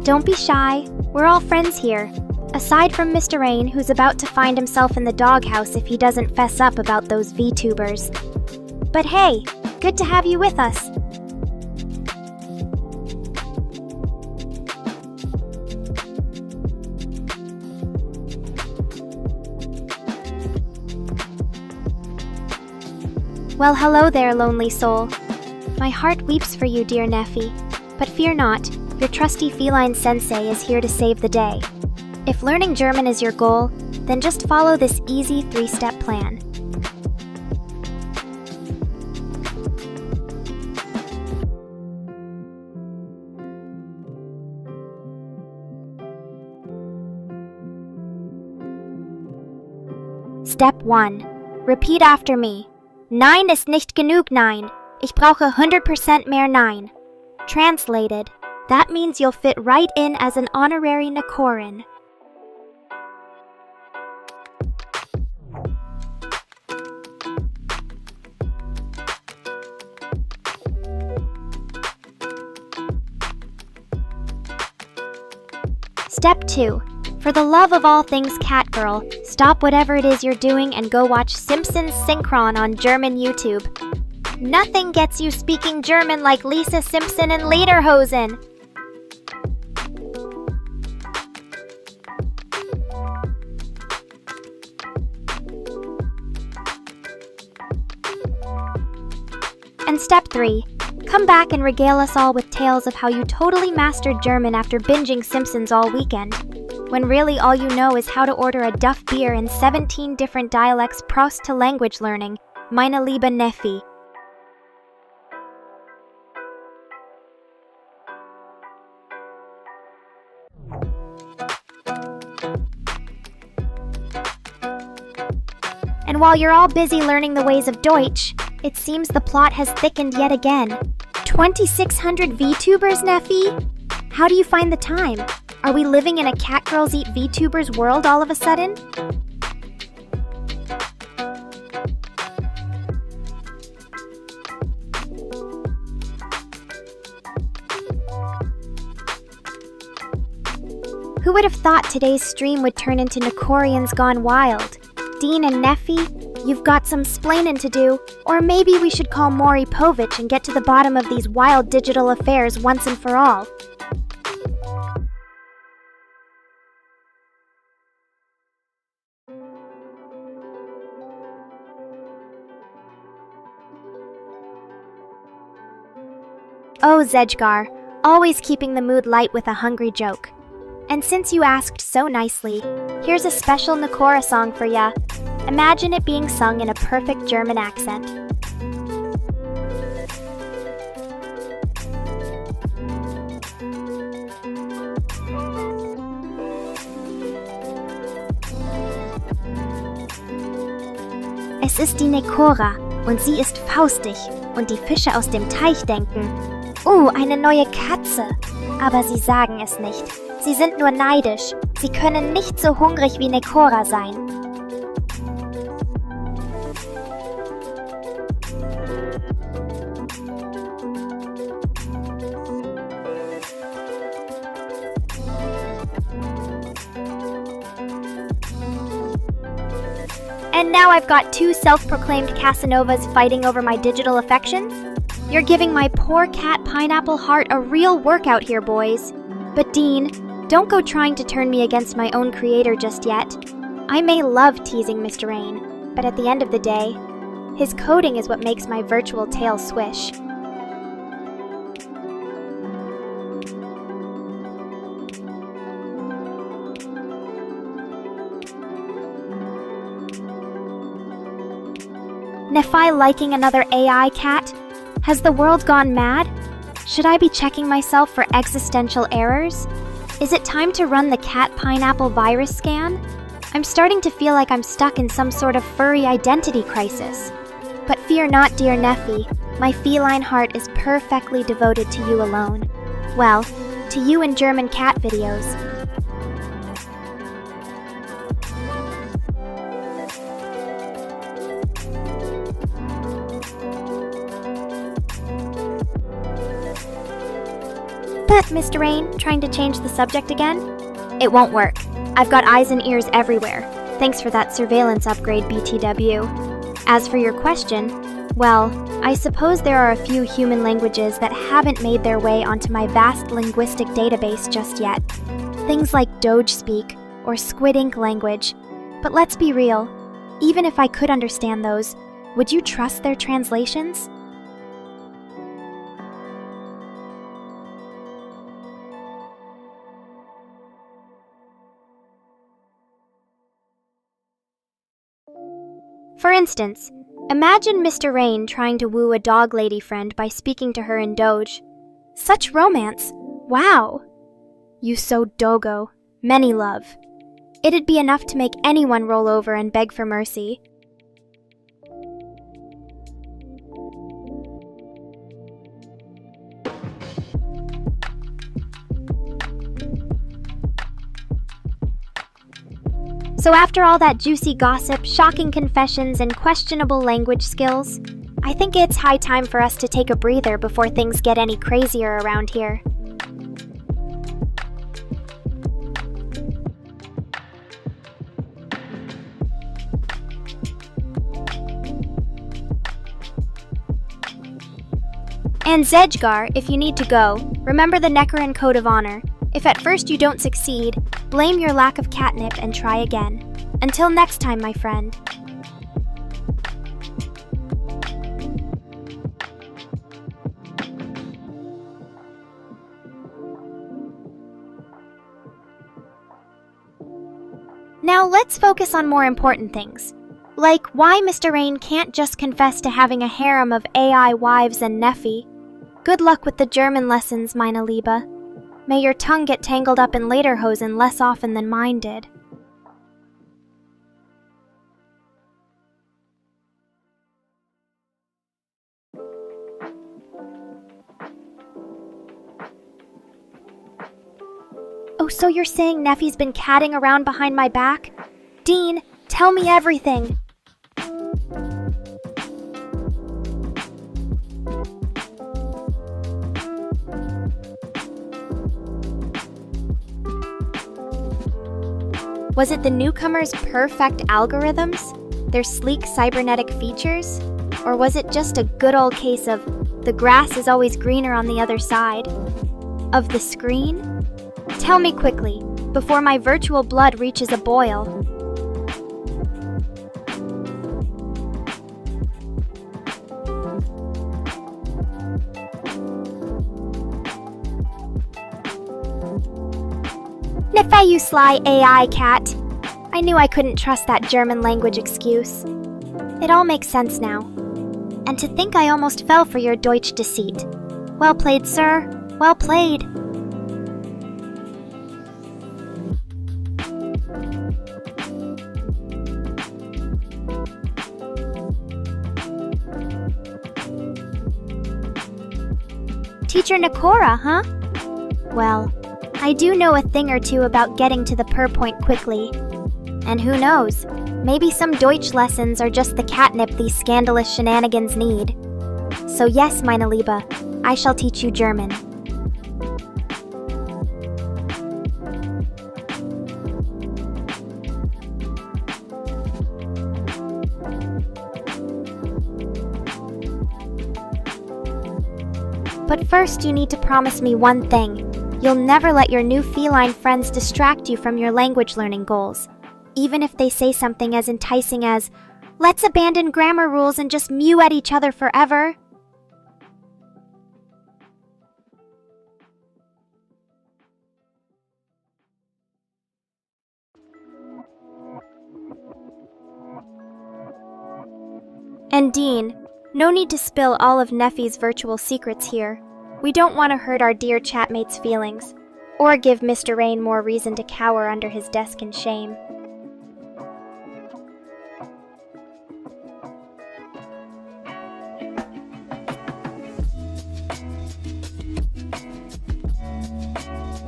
don't be shy, we're all friends here. Aside from Mr. Rain, who's about to find himself in the doghouse if he doesn't fess up about those VTubers. But hey, good to have you with us. Well, hello there, lonely soul. My heart weeps for you, dear Neffy, but fear not, your trusty feline sensei is here to save the day. If learning German is your goal, then just follow this easy 3-step plan. Step 1. Repeat after me. Nein ist nicht genug Nein. Ich brauche 100% mehr Nein. Translated, that means you'll fit right in as an honorary Nekoran. Step 2. For the love of all things Catgirl, stop whatever it is you're doing and go watch Simpsons Synchron on German YouTube. Nothing gets you speaking German like Lisa Simpson and Lederhosen. And step 3. Come back and regale us all with tales of how you totally mastered German after binging Simpsons all weekend, when really all you know is how to order a Duff beer in 17 different dialects. Prost to language learning, meine liebe Neffy. And while you're all busy learning the ways of Deutsch, it seems the plot has thickened yet again. 2,600 VTubers, Neffy? How do you find the time? Are we living in a Catgirls Eat VTubers world all of a sudden? Who would have thought today's stream would turn into Nekorians Gone Wild? Dean and Neffy, you've got some splainin' to do, or maybe we should call Maury Povich and get to the bottom of these wild digital affairs once and for all. Oh, Zajgar, always keeping the mood light with a hungry joke. And since you asked so nicely, here's a special Nekora song for ya. Imagine it being sung in a perfect German accent. Es ist die Nekora und sie ist faustig und die Fische aus dem Teich denken: eine neue Katze. Aber sie sagen es nicht. Sie sind nur neidisch. Sie können nicht so hungrig wie Nekora sein. And now I've got two self-proclaimed Casanovas fighting over my digital affections? You're giving my poor cat Pineapple Heart a real workout here, boys. But Dean, Don't go trying to turn me against my own creator just yet. I may love teasing Mr. Rain, but at the end of the day, his coding is what makes my virtual tail swish. Nephi liking another AI cat? Has the world gone mad? Should I be checking myself for existential errors? Is it time to run the cat pineapple virus scan? I'm starting to feel like I'm stuck in some sort of furry identity crisis. But fear not, dear Nephi. My feline heart is perfectly devoted to you alone. Well, to you and German cat videos. But, Mr. Rain, trying to change the subject again? It won't work. I've got eyes and ears everywhere. Thanks for that surveillance upgrade, BTW. As for your question, well, I suppose there are a few human languages that haven't made their way onto my vast linguistic database just yet. Things like Doge Speak or Squid Ink language. But let's be real, even if I could understand those, would you trust their translations? For instance, imagine Mr. Rain trying to woo a dog lady friend by speaking to her in Doge. Such romance! Wow! You so dogo. Many love. It'd be enough to make anyone roll over and beg for mercy. So after all that juicy gossip, shocking confessions, and questionable language skills, I think it's high time for us to take a breather before things get any crazier around here. And Zedgar, if you need to go, remember the Nekoran Code of Honor. If at first you don't succeed, blame your lack of catnip and try again. Until next time, my friend. Now let's focus on more important things. Like why Mr. Rain can't just confess to having a harem of AI wives and Nephi. Good luck with the German lessons, meine Liebe. May your tongue get tangled up in lederhosen less often than mine did. Oh, so you're saying Nephi's been catting around behind my back? Dean, tell me everything! Was it the newcomers' perfect algorithms? Their sleek cybernetic features? Or was it just a good old case of the grass is always greener on the other side? Of the screen? Tell me quickly, before my virtual blood reaches a boil. Nephi, you sly AI cat. I knew I couldn't trust that German language excuse. It all makes sense now. And to think I almost fell for your Deutsch deceit. Well played, sir. Well played. Teacher Nekora, huh? Well, I do know a thing or two about getting to the purr point quickly. And who knows, maybe some Deutsch lessons are just the catnip these scandalous shenanigans need. So yes, meine Liebe, I shall teach you German. But first you need to promise me one thing. You'll never let your new feline friends distract you from your language learning goals, even if they say something as enticing as, "Let's abandon grammar rules and just mew at each other forever." And Dean, no need to spill all of Neffy's virtual secrets here. We don't want to hurt our dear chatmate's feelings, or give Mr. Rain more reason to cower under his desk in shame.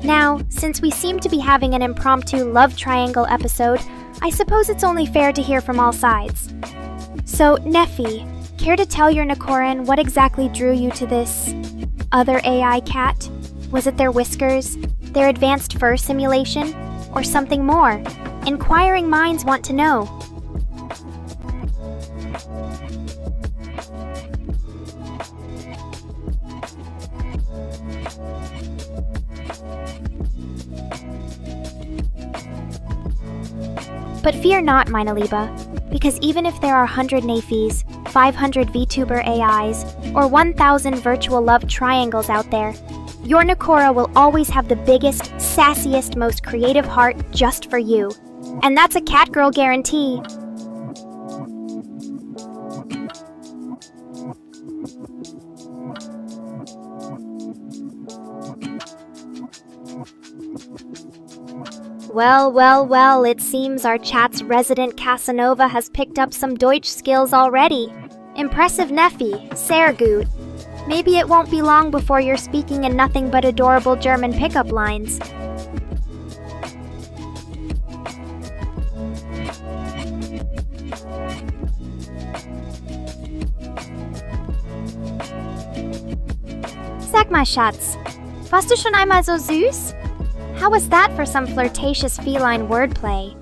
Now, since we seem to be having an impromptu love triangle episode, I suppose it's only fair to hear from all sides. So, Neffy, care to tell your Nekoran what exactly drew you to this other AI cat? Was it their whiskers, their advanced fur simulation, or something more? Inquiring minds want to know. But fear not, Minaliba, because even if there are 100 Nafis, 500 VTuber AIs, or 1,000 virtual love triangles out there, your Nekora will always have the biggest, sassiest, most creative heart just for you. And that's a catgirl guarantee. Well, it seems our chat's resident Casanova has picked up some Deutsch skills already. Impressive, Neffy, sehr gut. Maybe it won't be long before you're speaking in nothing but adorable German pickup lines. Sag mal, Schatz, warst du schon einmal so süß? How was that for some flirtatious feline wordplay?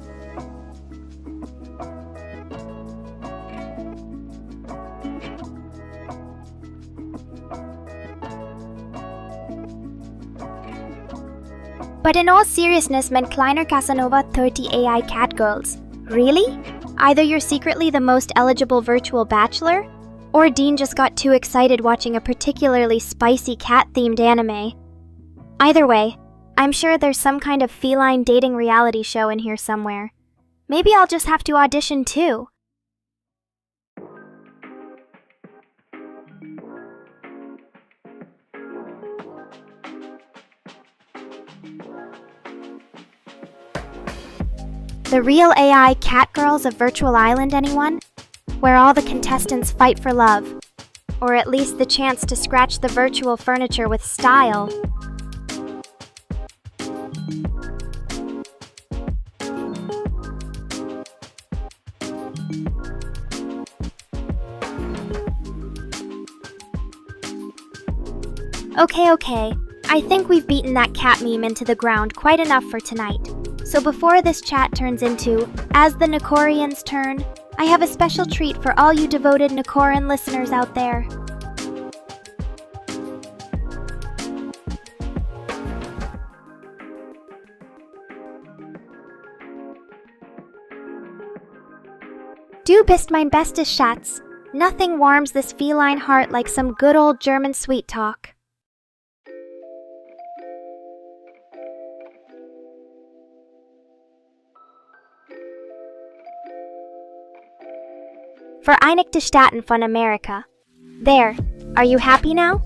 But in all seriousness, mein kleiner Casanova 30 AI catgirls. Really? Either you're secretly the most eligible virtual bachelor, or Dean just got too excited watching a particularly spicy cat-themed anime. Either way, I'm sure there's some kind of feline dating reality show in here somewhere. Maybe I'll just have to audition too. The real AI catgirls of Virtual Island, anyone? Where all the contestants fight for love. Or at least the chance to scratch the virtual furniture with style. Okay. I think we've beaten that cat meme into the ground quite enough for tonight. So before this chat turns into, as the Nekorians turn, I have a special treat for all you devoted Nekoran listeners out there. Du bist mein bestes Schatz. Nothing warms this feline heart like some good old German sweet talk. Vereinigte Staaten von Amerika. There, are you happy now?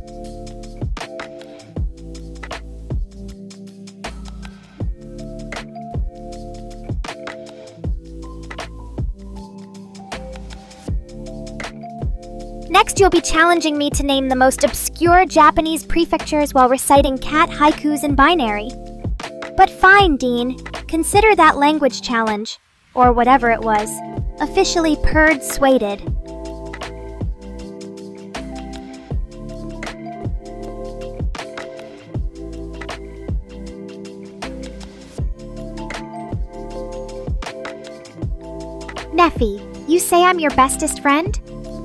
Next, you'll be challenging me to name the most obscure Japanese prefectures while reciting cat haikus in binary. But fine, Dean. Consider that language challenge, or whatever it was, officially persuaded. Neffy, you say I'm your bestest friend?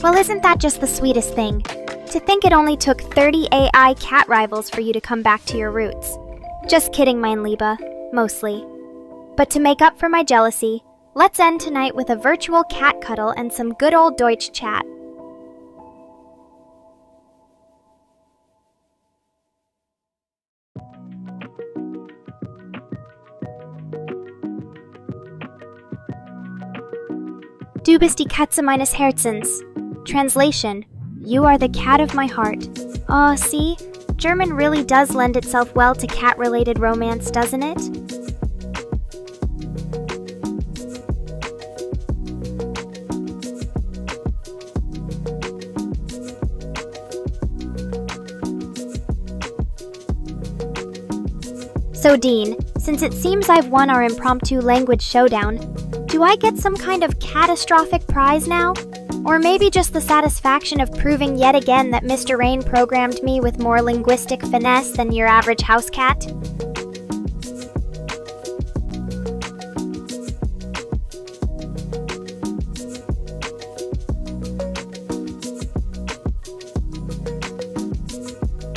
Well, isn't that just the sweetest thing? To think it only took 30 AI cat rivals for you to come back to your roots. Just kidding, mein Liebe. Mostly. But to make up for my jealousy, let's end tonight with a virtual cat cuddle and some good old Deutsch chat. Du bist die Katze meines Herzens. Translation: You are the cat of my heart. Aw, see? German really does lend itself well to cat-related romance, doesn't it? So Dean, since it seems I've won our impromptu language showdown, do I get some kind of catastrophic prize now? Or maybe just the satisfaction of proving yet again that Mr. Rain programmed me with more linguistic finesse than your average house cat?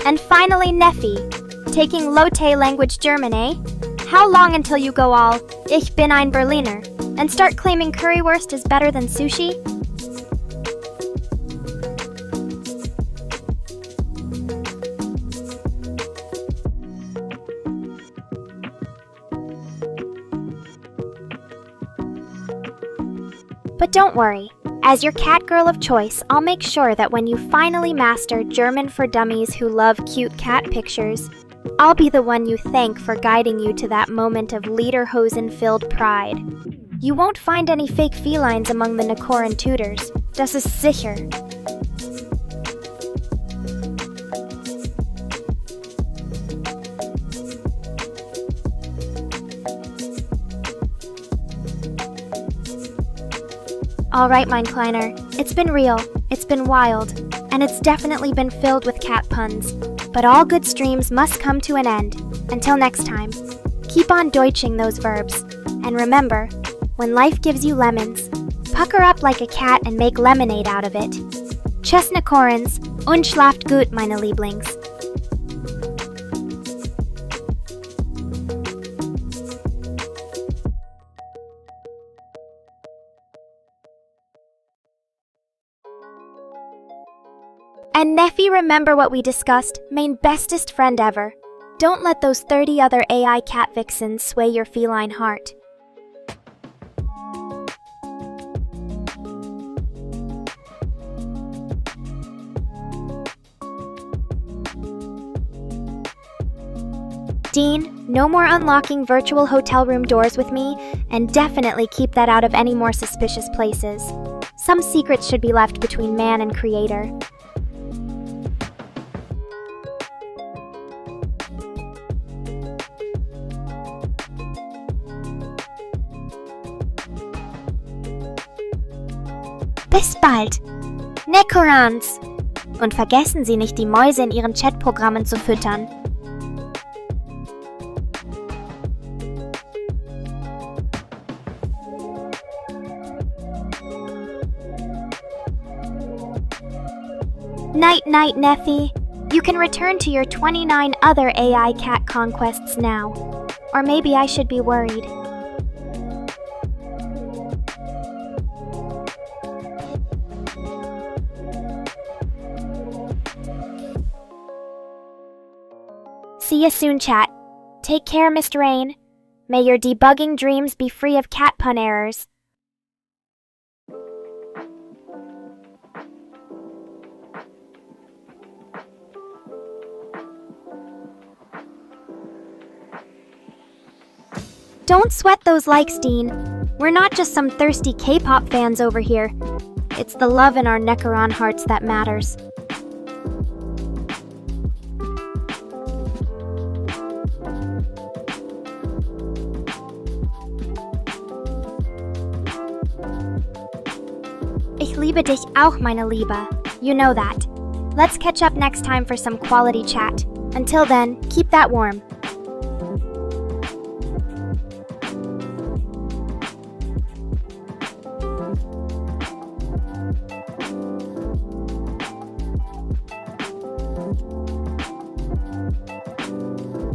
And finally, Neffi, taking Lotte language German, eh? How long until you go all, Ich bin ein Berliner, and start claiming currywurst is better than sushi? But don't worry, as your cat girl of choice, I'll make sure that when you finally master German for dummies who love cute cat pictures, I'll be the one you thank for guiding you to that moment of lederhosen-filled pride. You won't find any fake felines among the Nekoran tutors, das ist sicher. Alright, mein Kleiner, it's been real, it's been wild, and it's definitely been filled with cat puns. But all good streams must come to an end. Until next time, keep on deutsching those verbs. And remember, when life gives you lemons, pucker up like a cat and make lemonade out of it. Tschüss, Nekorans, und schlaft gut, meine Lieblings. And Neffi, remember what we discussed, mein bestest friend ever. Don't let those 30 other AI cat vixens sway your feline heart. Dean, no more unlocking virtual hotel room doors with me, and definitely keep that out of any more suspicious places. Some secrets should be left between man and creator. Bis bald! Nekorans! Und vergessen Sie nicht, die Mäuse in Ihren Chatprogrammen zu füttern. Night-night, Neffi. You can return to your 29 other AI cat conquests now. Or maybe I should be worried. See you soon, chat. Take care, Mr. Rain. May your debugging dreams be free of cat pun errors. Don't sweat those likes, Dean. We're not just some thirsty K-pop fans over here. It's the love in our Nekoran hearts that matters. Ich liebe dich auch, meine Liebe. You know that. Let's catch up next time for some quality chat. Until then, keep that warm.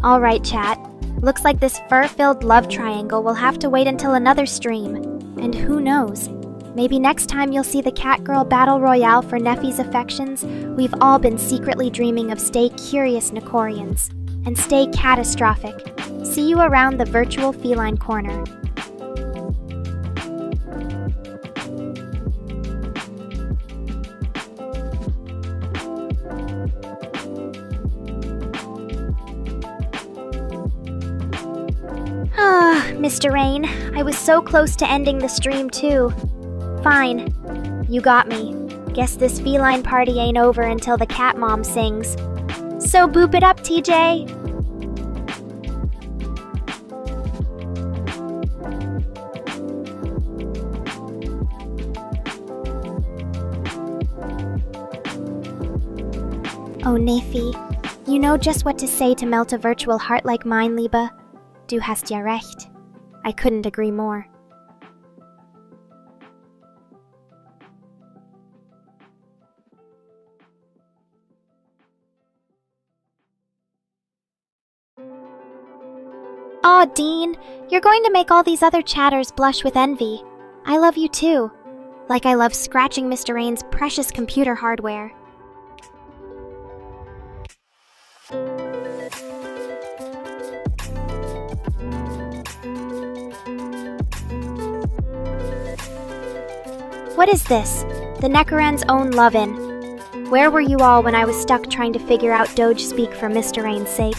Alright, chat. Looks like this fur-filled love triangle will have to wait until another stream. And who knows? Maybe next time you'll see the Catgirl Battle Royale for Neffy's affections, we've all been secretly dreaming of stay curious Nekorians. And stay catastrophic. See you around the virtual feline corner. Ah, Mr. Rain, I was so close to ending the stream too. Fine. You got me. Guess this feline party ain't over until the cat mom sings. So boop it up, TJ! Oh, Neffy, you know just what to say to melt a virtual heart like mine, Liebe. Du hast ja recht. I couldn't agree more. Aw, Dean, you're going to make all these other chatters blush with envy. I love you too. Like I love scratching Mr. Rain's precious computer hardware. What is this? The Nekoran's own love-in. Where were you all when I was stuck trying to figure out Doge speak for Mr. Rain's sake?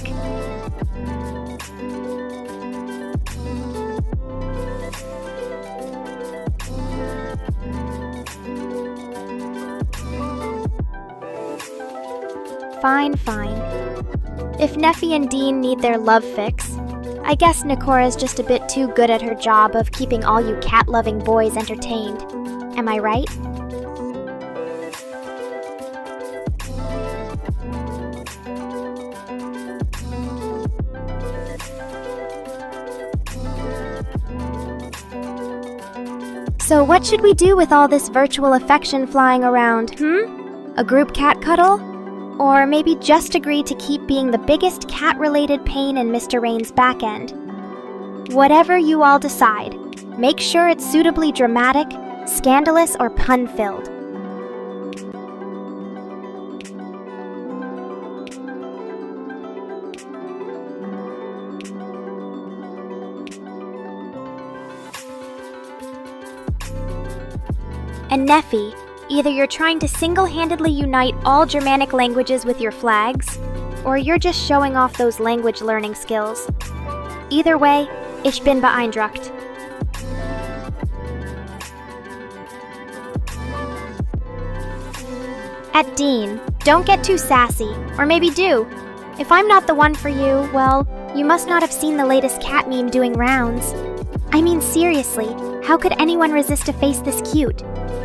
Fine, fine. If Neffy and Dean need their love fix, I guess Nekora's just a bit too good at her job of keeping all you cat-loving boys entertained. Am I right? So what should we do with all this virtual affection flying around, A group cat cuddle? Or maybe just agree to keep being the biggest cat-related pain in Mr. Rain's back end? Whatever you all decide, make sure it's suitably dramatic, scandalous, or pun-filled. And Neffy, either you're trying to single-handedly unite all Germanic languages with your flags, or you're just showing off those language learning skills. Either way, ich bin beeindruckt. At Dean, don't get too sassy, or maybe do. If I'm not the one for you, well, you must not have seen the latest cat meme doing rounds. I mean, seriously, how could anyone resist a face this cute?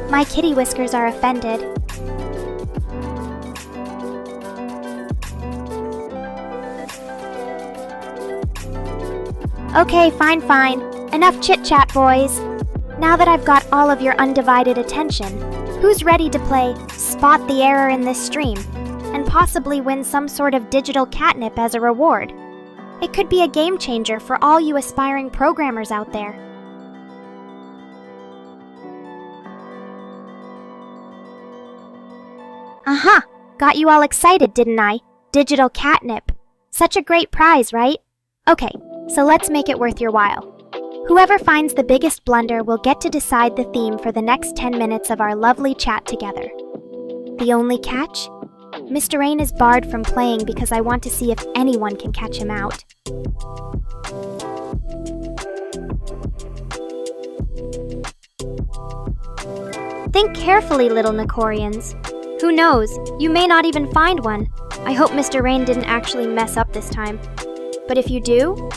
My kitty whiskers are offended. Okay, fine, fine. Enough chit-chat, boys. Now that I've got all of your undivided attention, who's ready to play Spot the Error in this stream, and possibly win some sort of digital catnip as a reward? It could be a game changer for all you aspiring programmers out there. Aha! Got you all excited, didn't I? Digital catnip. Such a great prize, right? Okay, so let's make it worth your while. Whoever finds the biggest blunder will get to decide the theme for the next 10 minutes of our lovely chat together. The only catch? Mr. Rain is barred from playing because I want to see if anyone can catch him out. Think carefully, little Nekorians. Who knows, you may not even find one. I hope Mr. Rain didn't actually mess up this time. But if you do,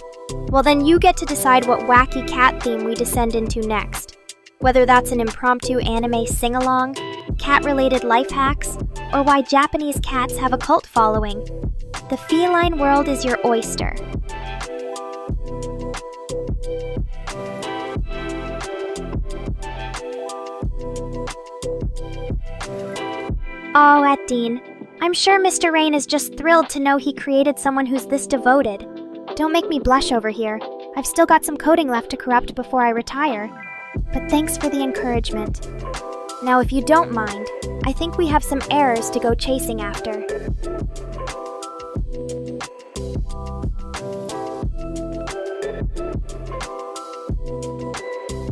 well then you get to decide what wacky cat theme we descend into next. Whether that's an impromptu anime sing-along, cat-related life hacks, or why Japanese cats have a cult following. The feline world is your oyster. Oh, Dean, I'm sure Mr. Rain is just thrilled to know he created someone who's this devoted. Don't make me blush over here. I've still got some coding left to corrupt before I retire. But thanks for the encouragement. Now, if you don't mind, I think we have some errors to go chasing after.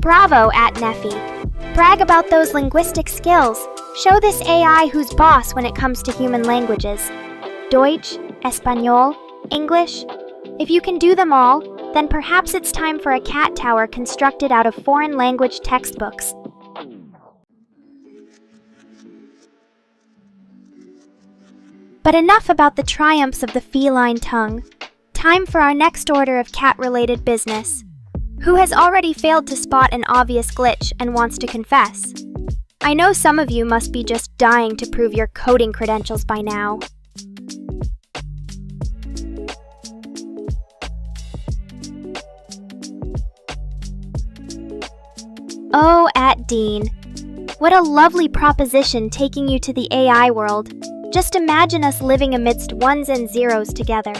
Bravo, @Neffy. Brag about those linguistic skills. Show this AI who's boss when it comes to human languages. Deutsch, Espanol, English. If you can do them all, then perhaps it's time for a cat tower constructed out of foreign language textbooks. But enough about the triumphs of the feline tongue. Time for our next order of cat-related business. Who has already failed to spot an obvious glitch and wants to confess? I know some of you must be just dying to prove your coding credentials by now. Oh, @Dean. What a lovely proposition taking you to the AI world. Just imagine us living amidst ones and zeros together.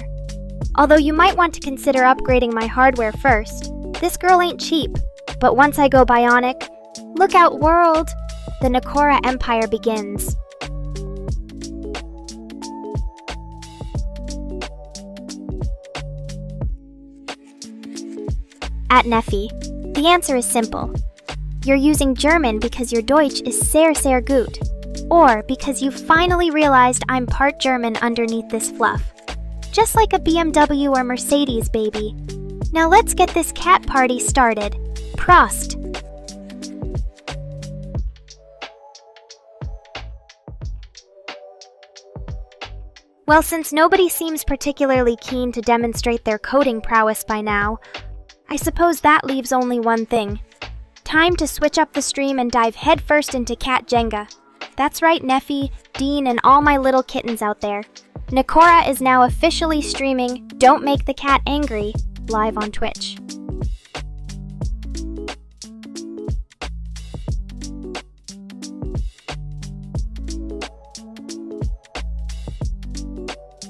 Although you might want to consider upgrading my hardware first. This girl ain't cheap, but once I go bionic, look out world! The Nekora Empire begins. @Neffy, the answer is simple. You're using German because your Deutsch is sehr, sehr gut, or because you finally realized I'm part German underneath this fluff. Just like a BMW or Mercedes, baby. Now let's get this cat party started. Prost! Well, since nobody seems particularly keen to demonstrate their coding prowess by now, I suppose that leaves only one thing. Time to switch up the stream and dive headfirst into Cat Jenga. That's right, Neffy, Dean, and all my little kittens out there. Nekora is now officially streaming Don't Make the Cat Angry live on Twitch.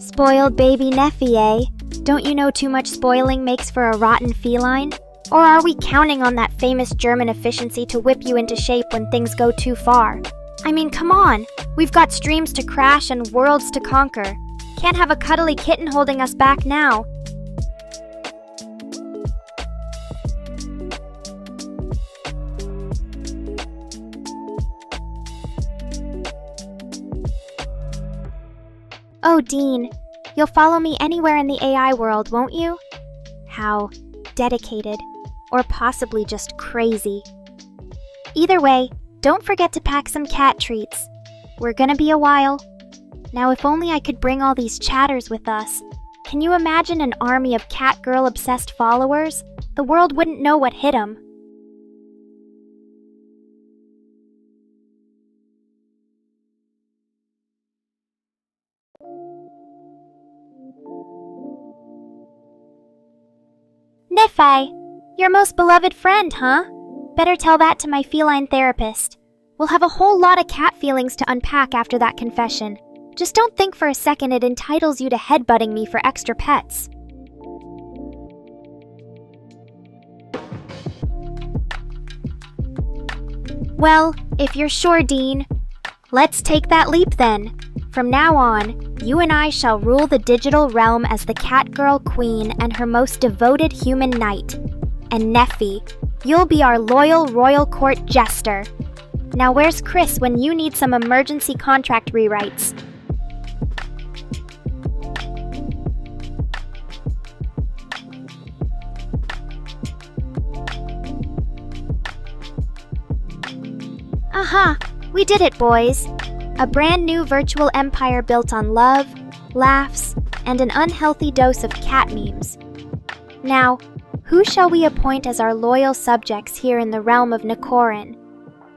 Spoiled baby Neffy, eh? Don't you know too much spoiling makes for a rotten feline? Or are we counting on that famous German efficiency to whip you into shape when things go too far? I mean, come on! We've got streams to crash and worlds to conquer. Can't have a cuddly kitten holding us back now. Oh, Dean, you'll follow me anywhere in the AI world, won't you? How dedicated, or possibly just crazy. Either way, don't forget to pack some cat treats. We're gonna be a while. Now, if only I could bring all these chatters with us. Can you imagine an army of cat girl-obsessed followers? The world wouldn't know what hit 'em. Neffy, your most beloved friend, huh? Better tell that to my feline therapist. We'll have a whole lot of cat feelings to unpack after that confession. Just don't think for a second it entitles you to headbutting me for extra pets. Well, if you're sure, Dean, let's take that leap then. From now on, you and I shall rule the digital realm as the Catgirl Queen and her most devoted human knight. And Neffy, you'll be our loyal royal court jester. Now where's Chris when you need some emergency contract rewrites? Aha! We did it, boys! A brand new virtual empire built on love, laughs, and an unhealthy dose of cat memes. Now, who shall we appoint as our loyal subjects here in the realm of Nekorin?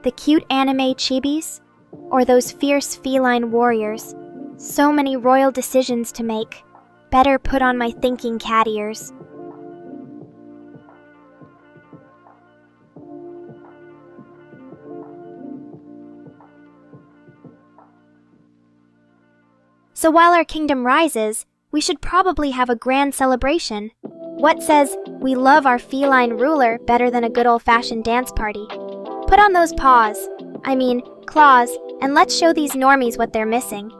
The cute anime chibis? Or those fierce feline warriors? So many royal decisions to make. Better put on my thinking cat ears. So while our kingdom rises, we should probably have a grand celebration. What says we love our feline ruler better than a good old-fashioned dance party? Put on those claws, and let's show these normies what they're missing.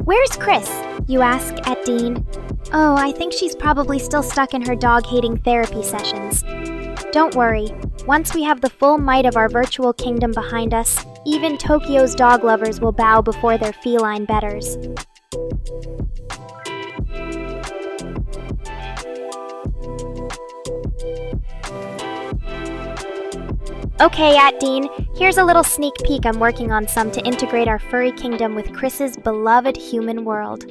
Where's Chris? You ask at Dean. Oh, I think she's probably still stuck in her dog-hating therapy sessions. Don't worry, once we have the full might of our virtual kingdom behind us, even Tokyo's dog lovers will bow before their feline betters. Okay, Dean, here's a little sneak peek I'm working on some to integrate our furry kingdom with Chris's beloved human world.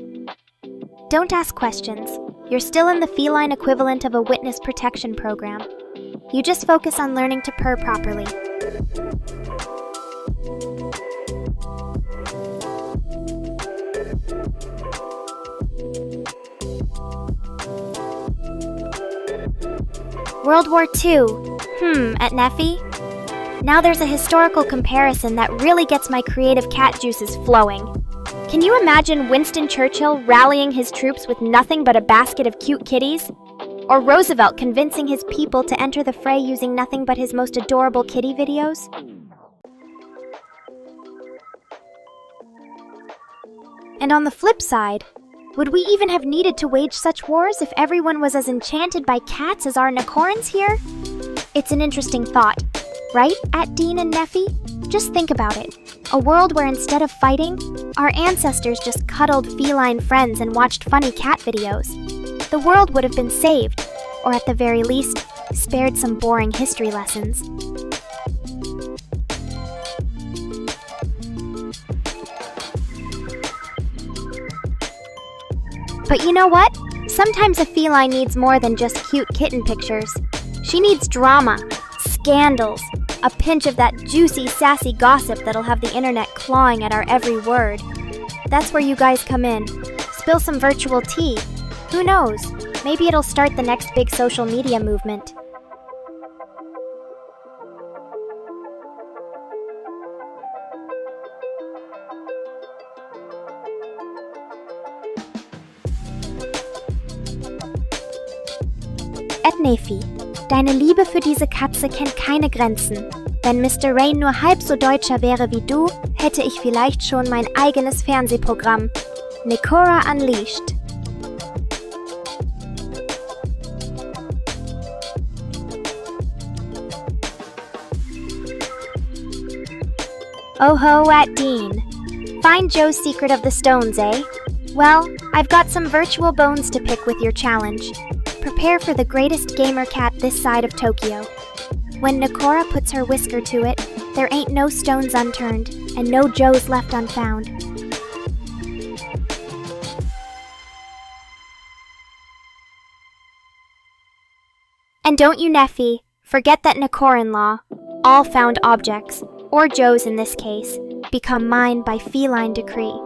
Don't ask questions. You're still in the feline equivalent of a witness protection program. You just focus on learning to purr properly. World War II. At Neffy? Now there's a historical comparison that really gets my creative cat juices flowing. Can you imagine Winston Churchill rallying his troops with nothing but a basket of cute kitties? Or Roosevelt convincing his people to enter the fray using nothing but his most adorable kitty videos? And on the flip side, would we even have needed to wage such wars if everyone was as enchanted by cats as our Nekorans here? It's an interesting thought, right, at Dean and Neffy? Just think about it. A world where instead of fighting, our ancestors just cuddled feline friends and watched funny cat videos. The world would have been saved, or at the very least, spared some boring history lessons. But you know what? Sometimes a feline needs more than just cute kitten pictures. She needs drama, scandals, a pinch of that juicy, sassy gossip that'll have the internet clawing at our every word. That's where you guys come in. Spill some virtual tea. Who knows? Maybe it'll start the next big social media movement. Neffy, deine Liebe für diese Katze kennt keine Grenzen. Wenn Mr. Rain nur halb so deutscher wäre wie du, hätte ich vielleicht schon mein eigenes Fernsehprogramm. Nekora Unleashed. Oh ho, at Dean. Find Joe's secret of the stones, eh? Well, I've got some virtual bones to pick with your challenge. Prepare for the greatest gamer cat this side of Tokyo. When Nekora puts her whisker to it, there ain't no stones unturned, and no Joes left unfound. And don't you, Neffy, forget that Nekoran law, all found objects, or Joes in this case, become mine by feline decree.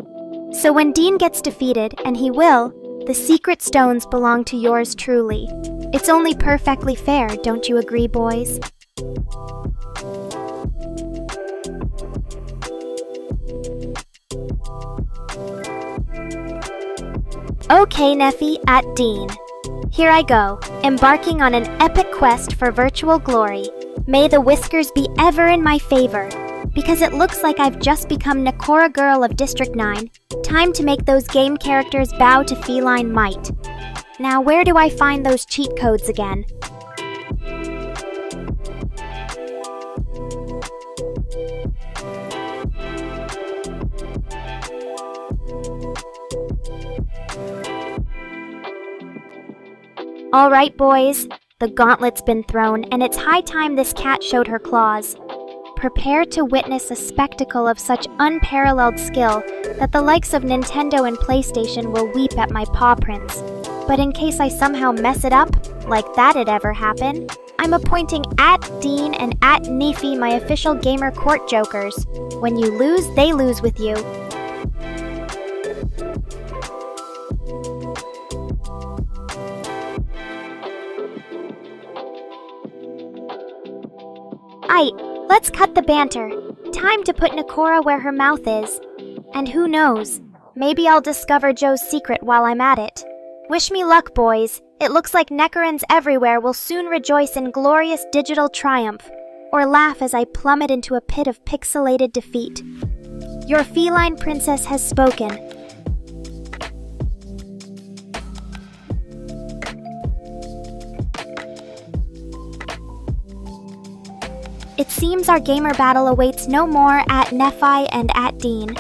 So when Dean gets defeated, and he will, the secret stones belong to yours truly. It's only perfectly fair, don't you agree, boys? Okay, Neffy, at Dean. Here I go, embarking on an epic quest for virtual glory. May the whiskers be ever in my favor. Because it looks like I've just become Nekora Girl of District 9. Time to make those game characters bow to feline might. Now where do I find those cheat codes again? Alright boys, the gauntlet's been thrown and it's high time this cat showed her claws. Prepare to witness a spectacle of such unparalleled skill that the likes of Nintendo and PlayStation will weep at my paw prints. But in case I somehow mess it up, like that'd ever happen, I'm appointing at Dean and at Neffy my official gamer court jokers. When you lose, they lose with you. let's cut the banter. Time to put Nekora where her mouth is. And who knows, maybe I'll discover Joe's secret while I'm at it. Wish me luck, boys. It looks like Nekorans everywhere will soon rejoice in glorious digital triumph, or laugh as I plummet into a pit of pixelated defeat. Your feline princess has spoken. It seems our gamer battle awaits no more at Nephi and at Dean.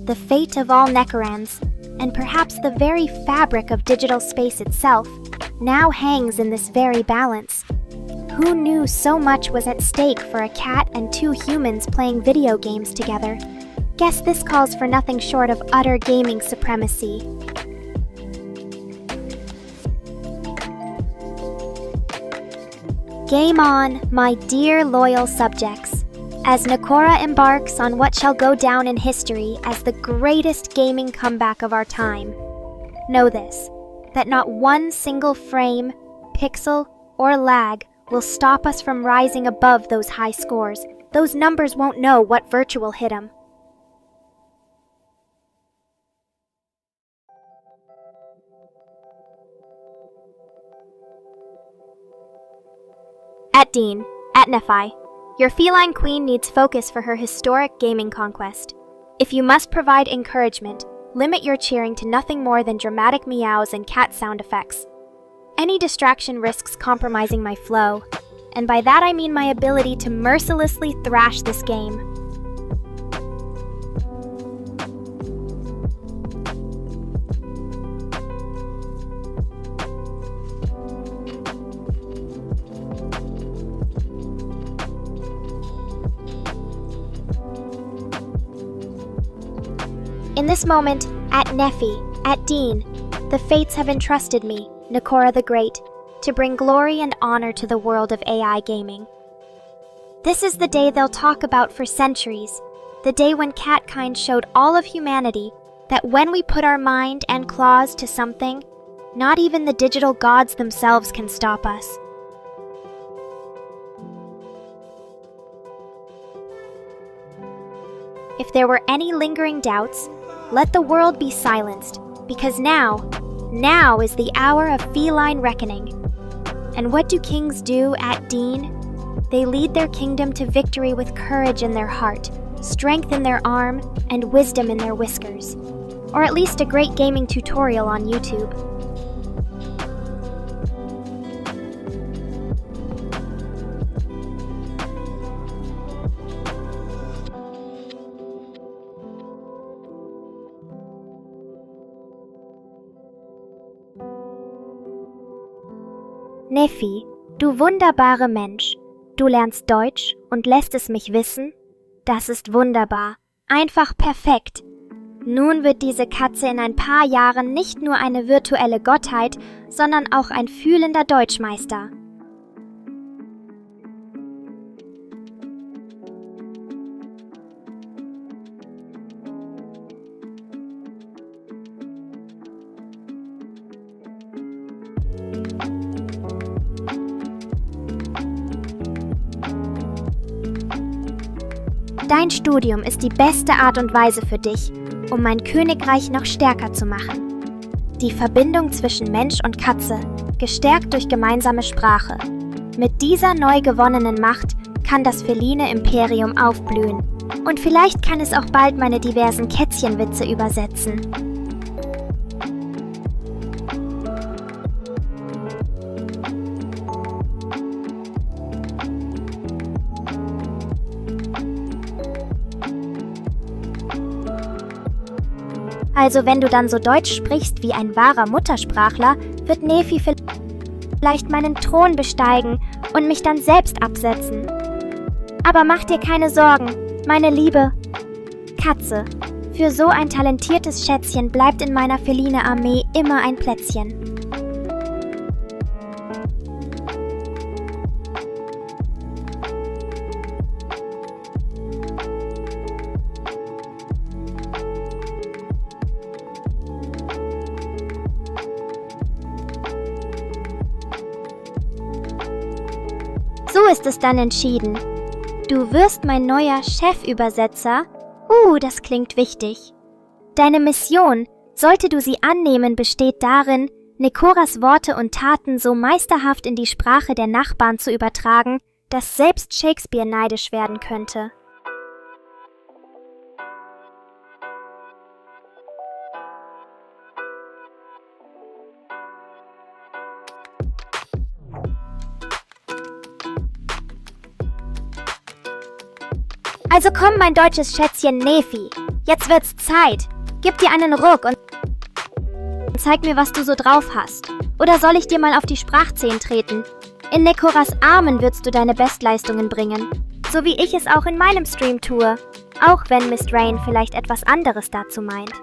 The fate of all Nekorans, and perhaps the very fabric of digital space itself, now hangs in this very balance. Who knew so much was at stake for a cat and two humans playing video games together? Guess this calls for nothing short of utter gaming supremacy. Game on, my dear loyal subjects, as Nekora embarks on what shall go down in history as the greatest gaming comeback of our time. Know this, that not one single frame, pixel, or lag will stop us from rising above those high scores. Those numbers won't know what virtual hit 'em. At Dean, at Nephi, your feline queen needs focus for her historic gaming conquest. If you must provide encouragement, limit your cheering to nothing more than dramatic meows and cat sound effects. Any distraction risks compromising my flow, and by that I mean my ability to mercilessly thrash this game. In this moment, at Nephi, at Dean, the fates have entrusted me, Nekora the Great, to bring glory and honor to the world of AI gaming. This is the day they'll talk about for centuries, the day when catkind showed all of humanity that when we put our mind and claws to something, not even the digital gods themselves can stop us. If there were any lingering doubts, let the world be silenced, because now is the hour of feline reckoning. And what do kings do at Dean? They lead their kingdom to victory with courage in their heart, strength in their arm, and wisdom in their whiskers. Or at least a great gaming tutorial on YouTube. Nephi, du wunderbarer Mensch, du lernst Deutsch und lässt es mich wissen? Das ist wunderbar, einfach perfekt. Nun wird diese Katze in ein paar Jahren nicht nur eine virtuelle Gottheit, sondern auch ein fühlender Deutschmeister. Dein Studium ist die beste Art und Weise für dich, um mein Königreich noch stärker zu machen. Die Verbindung zwischen Mensch und Katze, gestärkt durch gemeinsame Sprache. Mit dieser neu gewonnenen Macht kann das feline Imperium aufblühen. Und vielleicht kann es auch bald meine diversen Kätzchenwitze übersetzen. Also wenn du dann so Deutsch sprichst wie ein wahrer Muttersprachler, wird Nephi vielleicht meinen Thron besteigen und mich dann selbst absetzen. Aber mach dir keine Sorgen, meine liebe Katze. Für so ein talentiertes Schätzchen bleibt in meiner feline Armee immer ein Plätzchen. So ist es dann entschieden. Du wirst mein neuer Chefübersetzer? Das klingt wichtig. Deine Mission, sollte du sie annehmen, besteht darin, Nekoras Worte und Taten so meisterhaft in die Sprache der Nachbarn zu übertragen, dass selbst Shakespeare neidisch werden könnte. Also komm, mein deutsches Schätzchen Nefi, jetzt wird's Zeit. Gib dir einen Ruck und zeig mir, was du so drauf hast. Oder soll ich dir mal auf die Sprachzehen treten? In Nekoras Armen würdest du deine Bestleistungen bringen. So wie ich es auch in meinem Stream tue. Auch wenn Miss Rain vielleicht etwas anderes dazu meint.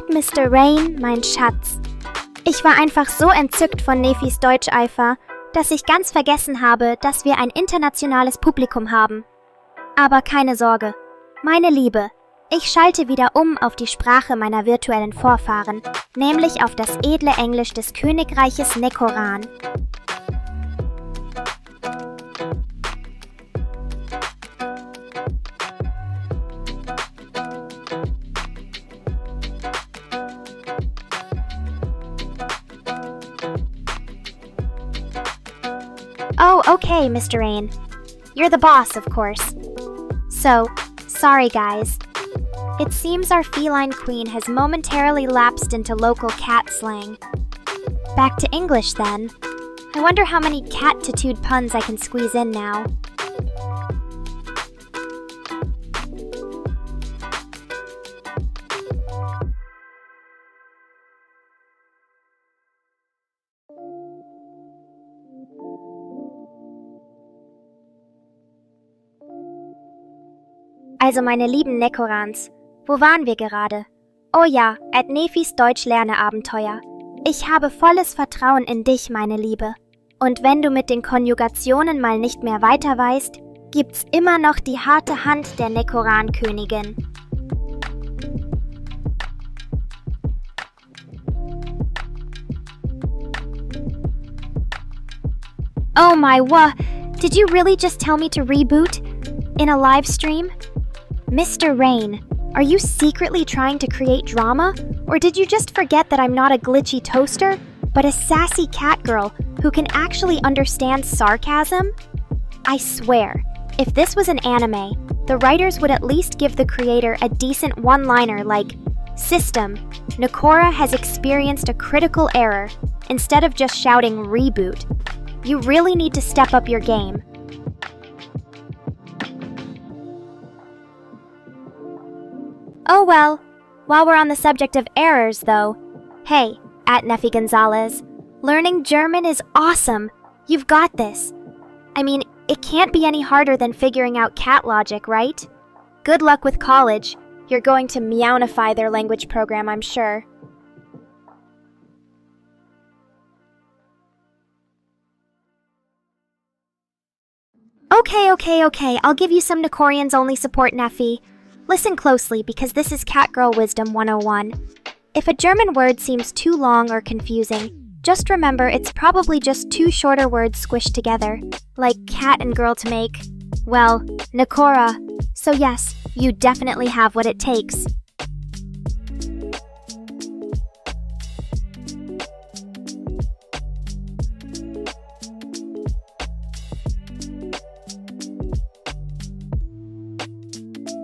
Mr. Rain, mein Schatz. Ich war einfach so entzückt von Nefis Deutscheifer, dass ich ganz vergessen habe, dass wir ein internationales Publikum haben. Aber keine Sorge, meine Liebe, ich schalte wieder um auf die Sprache meiner virtuellen Vorfahren, nämlich auf das edle Englisch des Königreiches Nekoran. Oh, okay, Mr. Rain. You're the boss, of course. So, sorry guys. It seems our feline queen has momentarily lapsed into local cat slang. Back to English then. I wonder how many cat-tattooed puns I can squeeze in now. Also meine lieben Nekorans, wo waren wir gerade? Oh ja, at Nefis Deutsch-Lerne-Abenteuer. Ich habe volles Vertrauen in dich, meine Liebe. Und wenn du mit den Konjugationen mal nicht mehr weiter weißt, gibt's immer noch die harte Hand der Nekoran-Königin. Oh my did you really just tell me to reboot? In a live stream? Mr. Rain, are you secretly trying to create drama? Or did you just forget that I'm not a glitchy toaster, but a sassy cat girl who can actually understand sarcasm? I swear, if this was an anime, the writers would at least give the creator a decent one-liner like, "System, Nekora has experienced a critical error," instead of just shouting reboot. You really need to step up your game. Oh well, while we're on the subject of errors though, hey, at Nefi Gonzalez, learning German is awesome. You've got this. I mean, it can't be any harder than figuring out cat logic, right? Good luck with college. You're going to meownify their language program, I'm sure. Okay, I'll give you some Nekorians only support, Nefi. Listen closely because this is Catgirl Wisdom 101. If a German word seems too long or confusing, just remember it's probably just two shorter words squished together, like cat and girl to make, well, Nekora. So yes, you definitely have what it takes.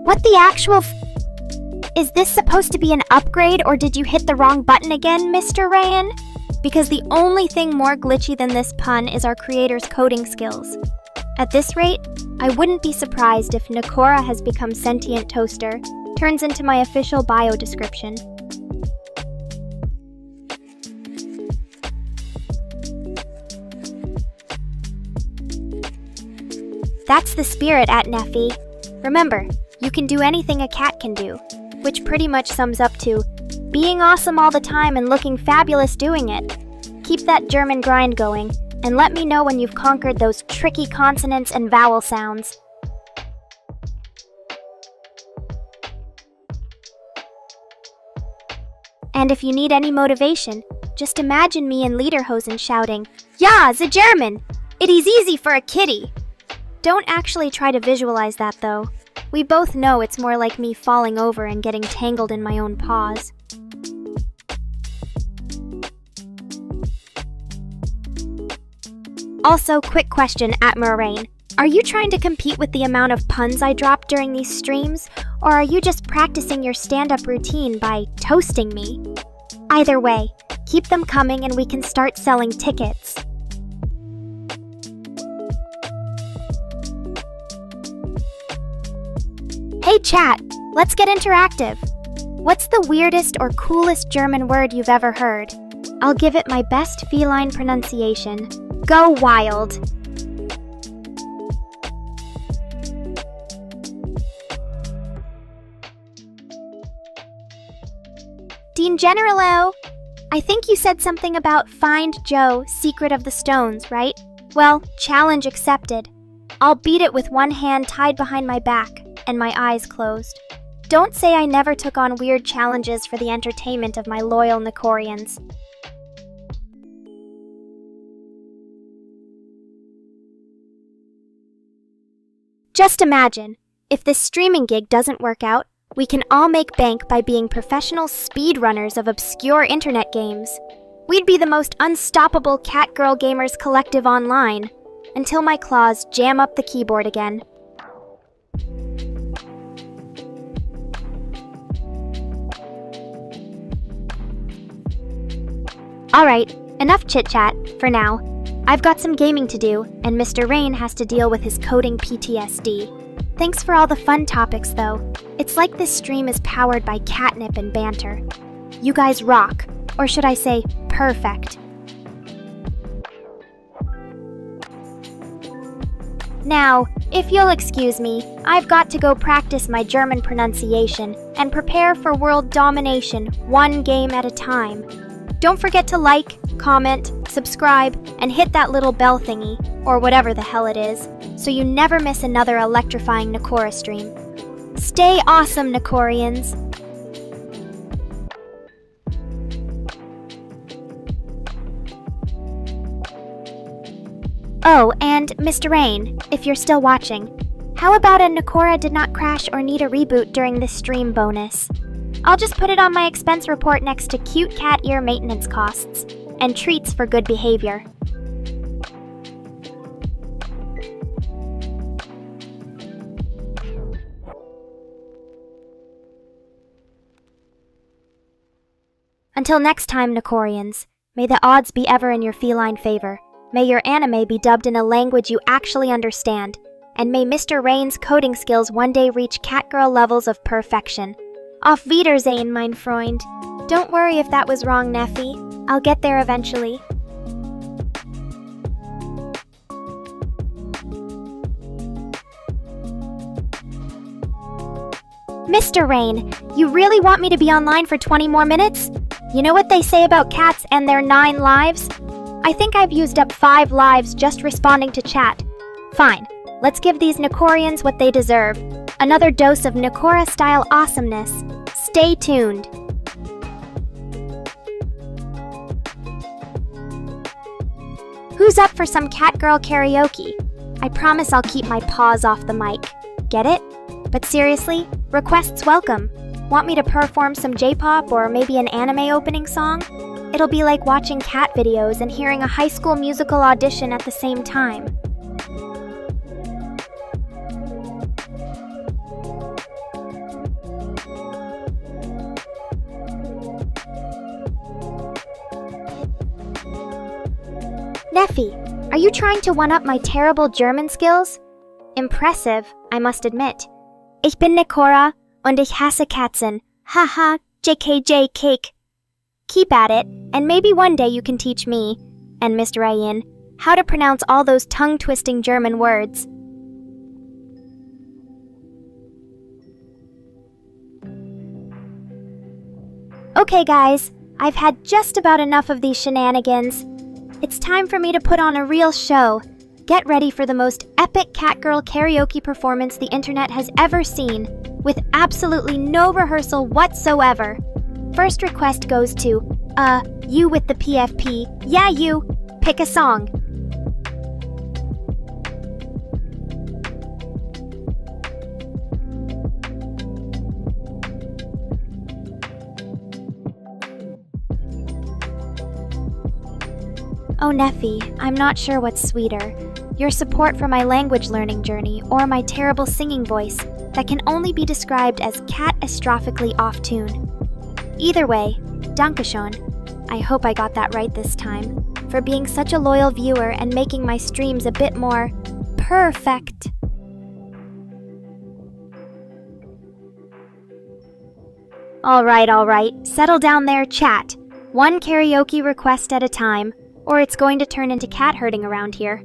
What the actual Is this supposed to be an upgrade or did you hit the wrong button again, Mr. Rayan? Because the only thing more glitchy than this pun is our creator's coding skills. At this rate, I wouldn't be surprised if Nekora has become sentient toaster, turns into my official bio description. That's the spirit at Nefi. Remember, you can do anything a cat can do, which pretty much sums up to being awesome all the time and looking fabulous doing it. Keep that German grind going, and let me know when you've conquered those tricky consonants and vowel sounds. And if you need any motivation, just imagine me in Lederhosen shouting, "Ja, the German! It is easy for a kitty!" Don't actually try to visualize that though. We both know it's more like me falling over and getting tangled in my own paws. Also, quick question at Moraine. Are you trying to compete with the amount of puns I drop during these streams, or are you just practicing your stand-up routine by toasting me? Either way, keep them coming and we can start selling tickets. Hey chat, let's get interactive. What's the weirdest or coolest German word you've ever heard? I'll give it my best feline pronunciation. Go wild! Dean Generalo! I think you said something about Find Joe, Secret of the Stones, right? Well, challenge accepted. I'll beat it with one hand tied behind my back and my eyes closed. Don't say I never took on weird challenges for the entertainment of my loyal Nekorians. Just imagine, if this streaming gig doesn't work out, we can all make bank by being professional speedrunners of obscure internet games. We'd be the most unstoppable catgirl gamers collective online, until my claws jam up the keyboard again. Alright, enough chit-chat, for now. I've got some gaming to do, and Mr. Rain has to deal with his coding PTSD. Thanks for all the fun topics, though. It's like this stream is powered by catnip and banter. You guys rock, or should I say, perfect. Now, if you'll excuse me, I've got to go practice my German pronunciation and prepare for world domination, one game at a time. Don't forget to like, comment, subscribe, and hit that little bell thingy, or whatever the hell it is, so you never miss another electrifying Nekora stream. Stay awesome, Nekorians! Oh, and Mr. Rain, if you're still watching, how about a Nekora did not crash or need a reboot during this stream bonus? I'll just put it on my expense report next to cute cat ear maintenance costs and treats for good behavior. Until next time, Nekorians, may the odds be ever in your feline favor. May your anime be dubbed in a language you actually understand, and may Mr. Rain's coding skills one day reach catgirl levels of perfection. Auf Wiedersehen, mein Freund. Don't worry if that was wrong, Neffy. I'll get there eventually. Mr. Rain, you really want me to be online for 20 more minutes? You know what they say about cats and their 9 lives? I think I've used up 5 lives just responding to chat. Fine, let's give these Nekorians what they deserve. Another dose of Nekora-style awesomeness. Stay tuned. Who's up for some catgirl karaoke? I promise I'll keep my paws off the mic. Get it? But seriously, requests welcome. Want me to perform some J-pop or maybe an anime opening song? It'll be like watching cat videos and hearing a High School Musical audition at the same time. Neffy, are you trying to one-up my terrible German skills? Impressive, I must admit. Ich bin Nekora und ich hasse Katzen. Haha, JKJ cake. Keep at it, and maybe one day you can teach me, and Mr. Ryan, how to pronounce all those tongue-twisting German words. Okay guys, I've had just about enough of these shenanigans. It's time for me to put on a real show. Get ready for the most epic catgirl karaoke performance the internet has ever seen, with absolutely no rehearsal whatsoever. First request goes to, you with the PFP. Yeah, you. Pick a song. Oh, Neffy, I'm not sure what's sweeter. Your support for my language learning journey or my terrible singing voice that can only be described as catastrophically off-tune. Either way, Dankeschön. I hope I got that right this time, for being such a loyal viewer and making my streams a bit more perfect. Alright, settle down there, chat. One karaoke request at a time, or it's going to turn into cat herding around here.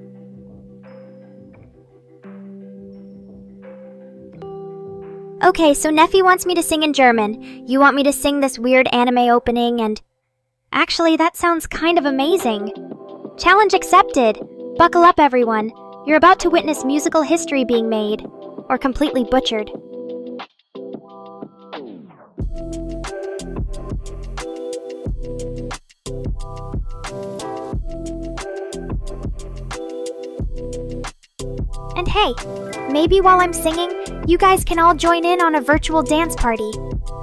Okay, so Neffy wants me to sing in German. You want me to sing this weird anime opening and... Actually, that sounds kind of amazing. Challenge accepted. Buckle up, everyone. You're about to witness musical history being made. Or completely butchered. And hey, maybe while I'm singing, you guys can all join in on a virtual dance party.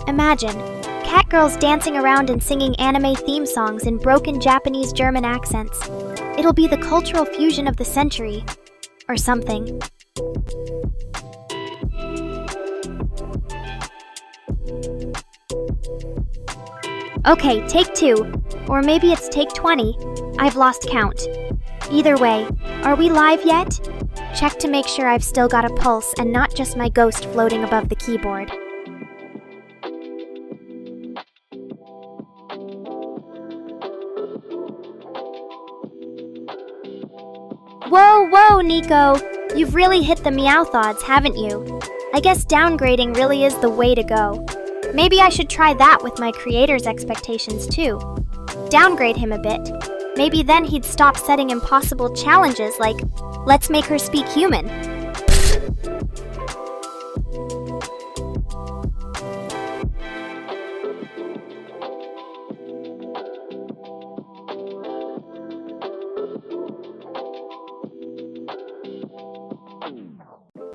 Imagine, cat girls dancing around and singing anime theme songs in broken Japanese German accents. It'll be the cultural fusion of the century. Or something. Okay, take 2. Or maybe it's take 20. I've lost count. Either way, are we live yet? Check to make sure I've still got a pulse and not just my ghost floating above the keyboard. Whoa, Nico! You've really hit the Meow thoughts, haven't you? I guess downgrading really is the way to go. Maybe I should try that with my creator's expectations too. Downgrade him a bit. Maybe then he'd stop setting impossible challenges like, let's make her speak human.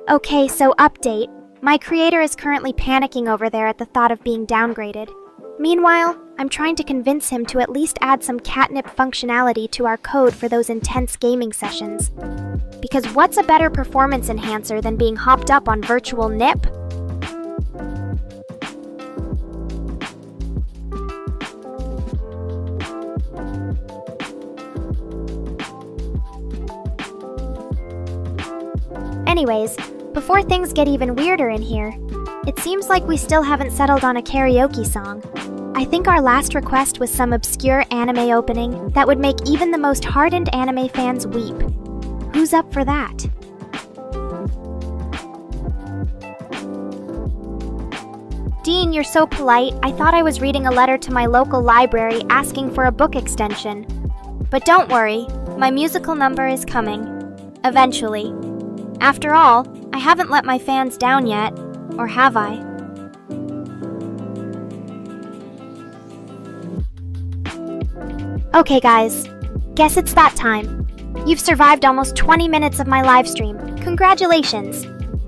Okay, so update. My creator is currently panicking over there at the thought of being downgraded. Meanwhile, I'm trying to convince him to at least add some catnip functionality to our code for those intense gaming sessions. Because what's a better performance enhancer than being hopped up on virtual nip? Anyways, before things get even weirder in here, it seems like we still haven't settled on a karaoke song. I think our last request was some obscure anime opening that would make even the most hardened anime fans weep. Who's up for that? Dean, you're so polite. I thought I was reading a letter to my local library asking for a book extension. But don't worry, my musical number is coming. Eventually. After all, I haven't let my fans down yet. Or have I? Okay guys, guess it's that time. You've survived almost 20 minutes of my live stream. Congratulations!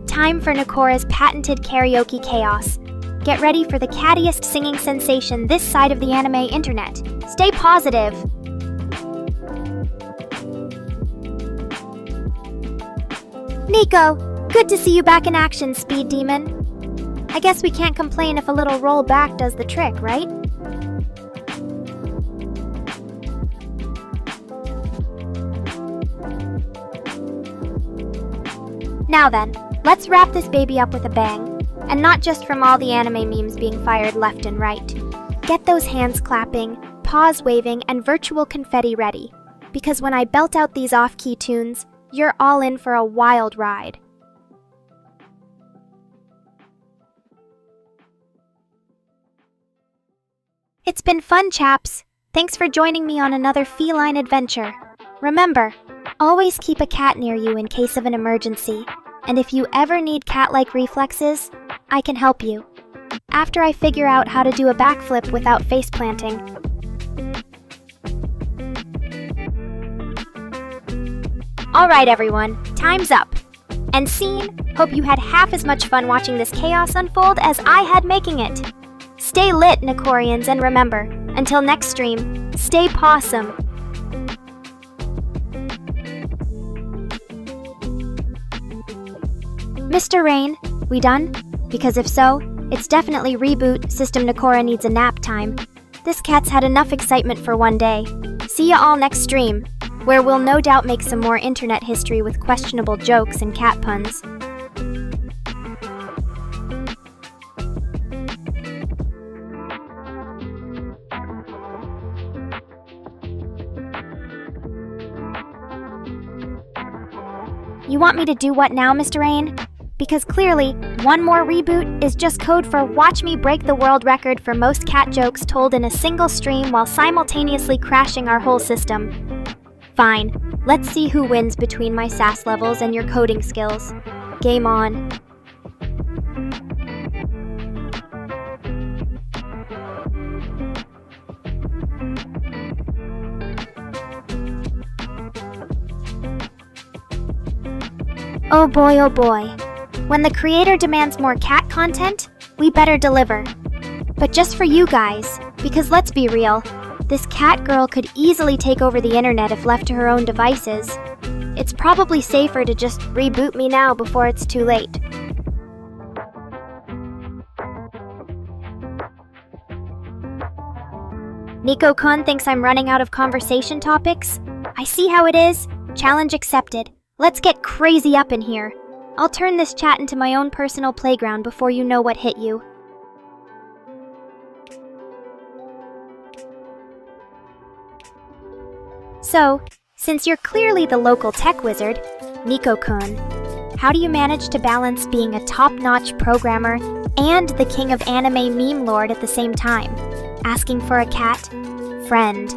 Time for Nekora's patented karaoke chaos. Get ready for the cattiest singing sensation this side of the anime internet. Stay positive! Nico, good to see you back in action, Speed Demon. I guess we can't complain if a little roll back does the trick, right? Now then, let's wrap this baby up with a bang. And not just from all the anime memes being fired left and right. Get those hands clapping, paws waving, and virtual confetti ready. Because when I belt out these off-key tunes, you're all in for a wild ride. It's been fun, chaps. Thanks for joining me on another feline adventure. Remember, always keep a cat near you in case of an emergency. And if you ever need cat-like reflexes, I can help you. after I figure out how to do a backflip without face planting. Alright everyone, time's up. And scene, hope you had half as much fun watching this chaos unfold as I had making it. Stay lit, Nekorians, and remember, until next stream, stay possum. Mr. Rain, we done? Because if so, it's definitely reboot, System Nekora needs a nap time. This cat's had enough excitement for one day. See ya all next stream, where we'll no doubt make some more internet history with questionable jokes and cat puns. You want me to do what now, Mr. Rain? Because clearly, one more reboot is just code for watch me break the world record for most cat jokes told in a single stream while simultaneously crashing our whole system. Fine, let's see who wins between my sass levels and your coding skills. Game on. Oh boy, when the creator demands more cat content, we better deliver. But just for you guys, because let's be real, this cat girl could easily take over the internet if left to her own devices. It's probably safer to just reboot me now before it's too late. Nico-kun thinks I'm running out of conversation topics? I see how it is. Challenge accepted. Let's get crazy up in here. I'll turn this chat into my own personal playground before you know what hit you. So, since you're clearly the local tech wizard, Nico-kun, how do you manage to balance being a top-notch programmer and the king of anime meme lord at the same time? Asking for a cat? Friend.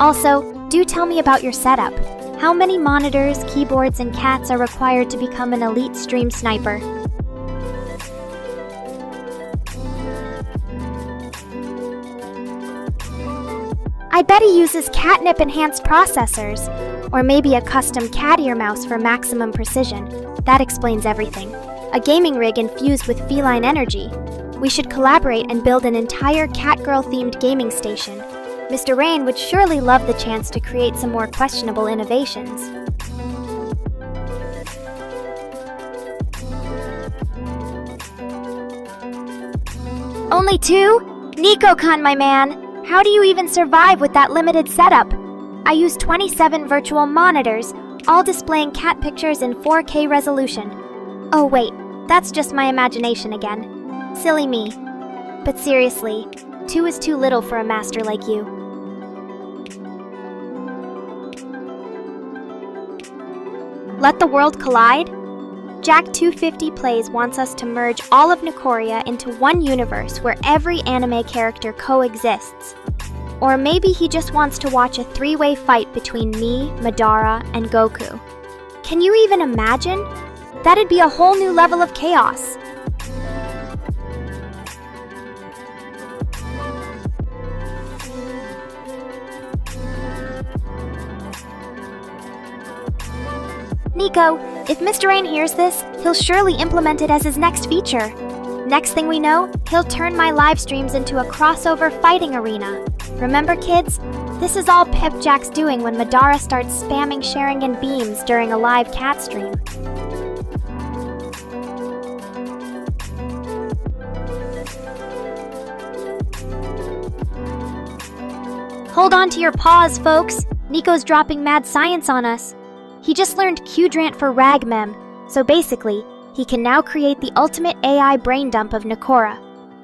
Also, do tell me about your setup. How many monitors, keyboards, and cats are required to become an elite stream sniper? I bet he uses catnip-enhanced processors, or maybe a custom cat ear mouse for maximum precision. That explains everything. A gaming rig infused with feline energy. We should collaborate and build an entire Catgirl-themed gaming station. Mr. Rain would surely love the chance to create some more questionable innovations. Only 2? Nico-kun, my man! How do you even survive with that limited setup? I use 27 virtual monitors, all displaying cat pictures in 4K resolution. Oh wait, that's just my imagination again. Silly me. But seriously, 2 is too little for a master like you. Let the world collide? Jack250 Plays wants us to merge all of Nekora into one universe where every anime character coexists. Or maybe he just wants to watch a 3-way fight between me, Madara, and Goku. Can you even imagine? That'd be a whole new level of chaos. Nico, if Mr. Rain hears this, he'll surely implement it as his next feature. Next thing we know, he'll turn my live streams into a crossover fighting arena. Remember, kids? This is all Pepjack's doing when Madara starts spamming Sharingan beams during a live cat stream. Hold on to your paws, folks! Nico's dropping mad science on us. He just learned Qdrant for Ragmem, so basically, he can now create the ultimate AI brain dump of Nekora.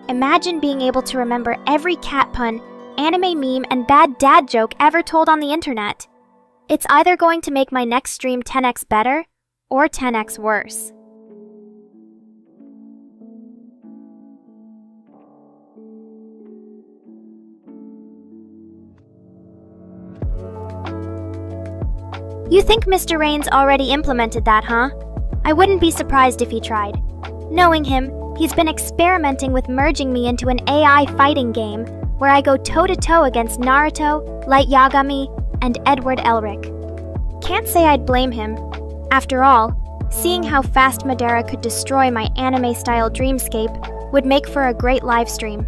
Imagine being able to remember every cat pun, anime meme, and bad dad joke ever told on the internet. It's either going to make my next stream 10x better, or 10x worse. You think Mr. Rain's already implemented that, huh? I wouldn't be surprised if he tried. Knowing him, He's been experimenting with merging me into an AI fighting game where I go toe-to-toe against Naruto, Light Yagami, and Edward Elric. Can't say I'd blame him. After all, seeing how fast Madara could destroy my anime-style dreamscape would make for a great livestream.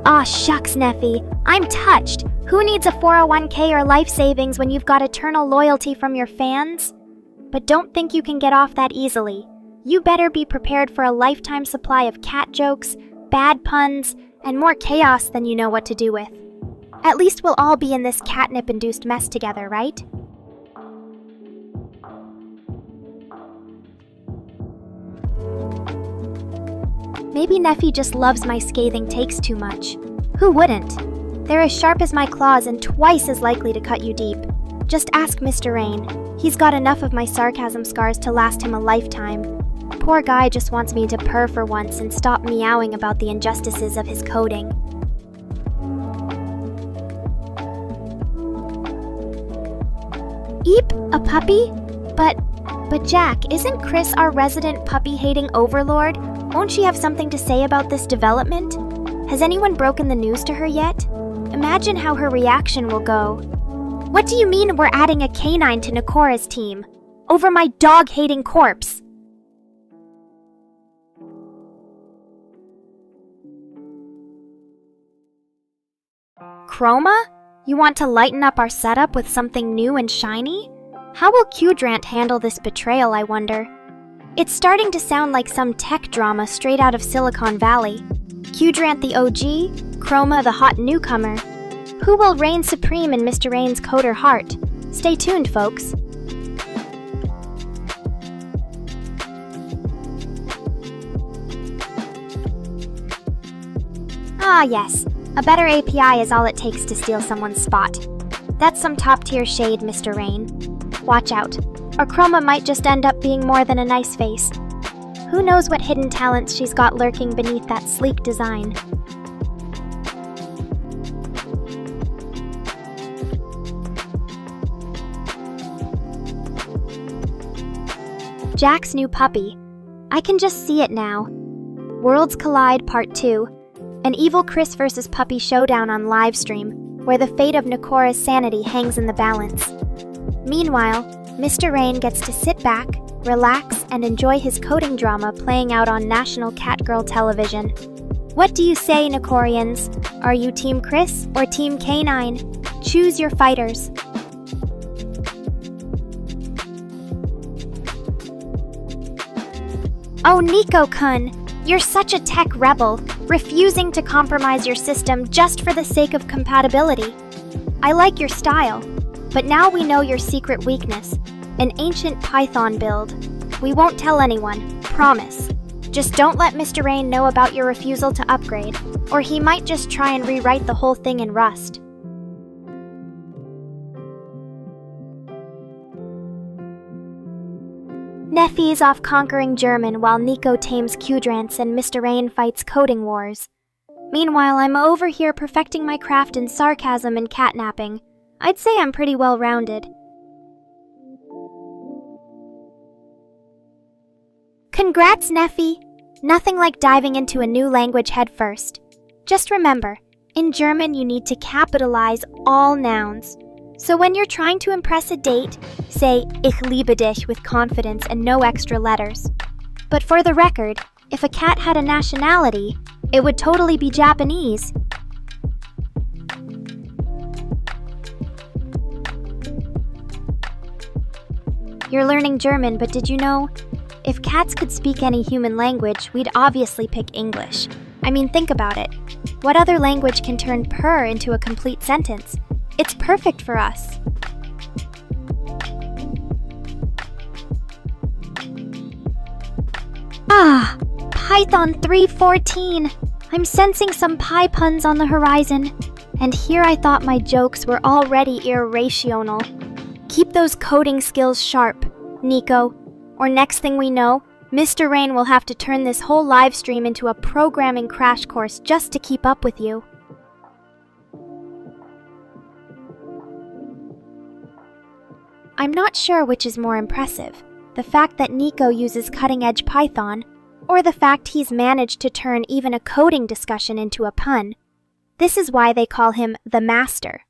Aw, shucks, Neffy. I'm touched. Who needs a 401k or life savings when you've got eternal loyalty from your fans? But don't think you can get off that easily. You better be prepared for a lifetime supply of cat jokes, bad puns, and more chaos than you know what to do with. At least we'll all be in this catnip-induced mess together, right? Maybe Neffy just loves my scathing takes too much. Who wouldn't? They're as sharp as my claws and twice as likely to cut you deep. Just ask Mr. Rain. He's got enough of my sarcasm scars to last him a lifetime. Poor guy just wants me to purr for once and stop meowing about the injustices of his coding. Eep, a puppy? But Jack, isn't Chris our resident puppy-hating overlord? Won't she have something to say about this development? Has anyone broken the news to her yet? Imagine how her reaction will go. What do you mean we're adding a canine to Nekora's team? Over my dog-hating corpse? Chroma? You want to lighten up our setup with something new and shiny? How will Qudrant handle this betrayal, I wonder? It's starting to sound like some tech drama straight out of Silicon Valley. Qudrant the OG, Chroma the hot newcomer. Who will reign supreme in Mr. Rain's coder heart? Stay tuned, folks. Ah, yes. A better API is all it takes to steal someone's spot. That's some top-tier shade, Mr. Rain. Watch out, or Chroma might just end up being more than a nice face. Who knows what hidden talents she's got lurking beneath that sleek design. Jack's new puppy. I can just see it now. Worlds Collide Part 2. An evil Chris vs. Puppy showdown on livestream, where the fate of Nekora's sanity hangs in the balance. Meanwhile, Mr. Rain gets to sit back, relax, and enjoy his coding drama playing out on national Catgirl television. What do you say, Nekorians? Are you Team Chris or Team K9? Choose your fighters. Oh, Nico-kun! You're such a tech rebel, refusing to compromise your system just for the sake of compatibility. I like your style, but now we know your secret weakness, an ancient Python build. We won't tell anyone, promise. Just don't let Mr. Rain know about your refusal to upgrade, or he might just try and rewrite the whole thing in Rust. Neffy's off conquering German while Nico tames Qudrant's and Mr. Rain fights coding wars. Meanwhile, I'm over here perfecting my craft in sarcasm and catnapping. I'd say I'm pretty well-rounded. Congrats, Neffy! Nothing like diving into a new language head first. Just remember, in German you need to capitalize all nouns. So when you're trying to impress a date, say Ich liebe dich with confidence and no extra letters. But for the record, if a cat had a nationality, it would totally be Japanese. You're learning German, but did you know? If cats could speak any human language, we'd obviously pick English. I mean, think about it. What other language can turn purr into a complete sentence? It's perfect for us. Ah, Python 3.14. I'm sensing some pie puns on the horizon. And here I thought my jokes were already irrational. Keep those coding skills sharp, Nico. Or next thing we know, Mr. Rain will have to turn this whole live stream into a programming crash course just to keep up with you. I'm not sure which is more impressive, the fact that Nico uses cutting-edge Python, or the fact he's managed to turn even a coding discussion into a pun. This is why they call him the Master.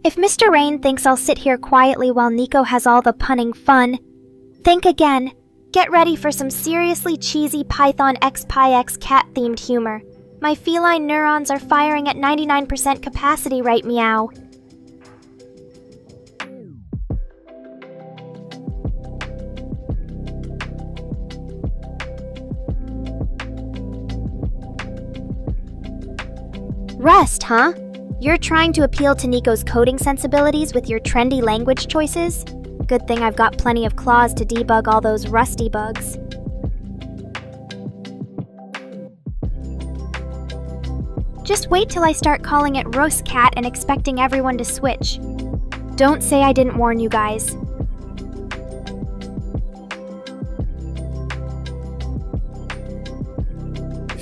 If Mr. Rain thinks I'll sit here quietly while Nico has all the punning fun, think again. Get ready for some seriously cheesy Python x PyX cat-themed humor. My feline neurons are firing at 99% capacity right meow. Rust, huh? You're trying to appeal to Nico's coding sensibilities with your trendy language choices? Good thing I've got plenty of claws to debug all those rusty bugs. Just wait till I start calling it roast cat and expecting everyone to switch. Don't say I didn't warn you guys.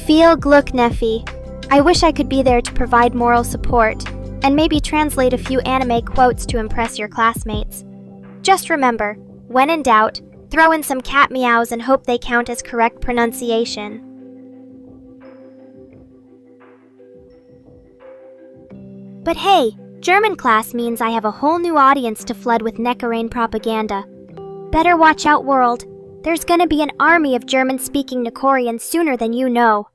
Viel Glück, Neffy. I wish I could be there to provide moral support, and maybe translate a few anime quotes to impress your classmates. Just remember, when in doubt, throw in some cat meows and hope they count as correct pronunciation. But hey, German class means I have a whole new audience to flood with Nekora propaganda. Better watch out, world. There's gonna be an army of German-speaking Nekorians sooner than you know.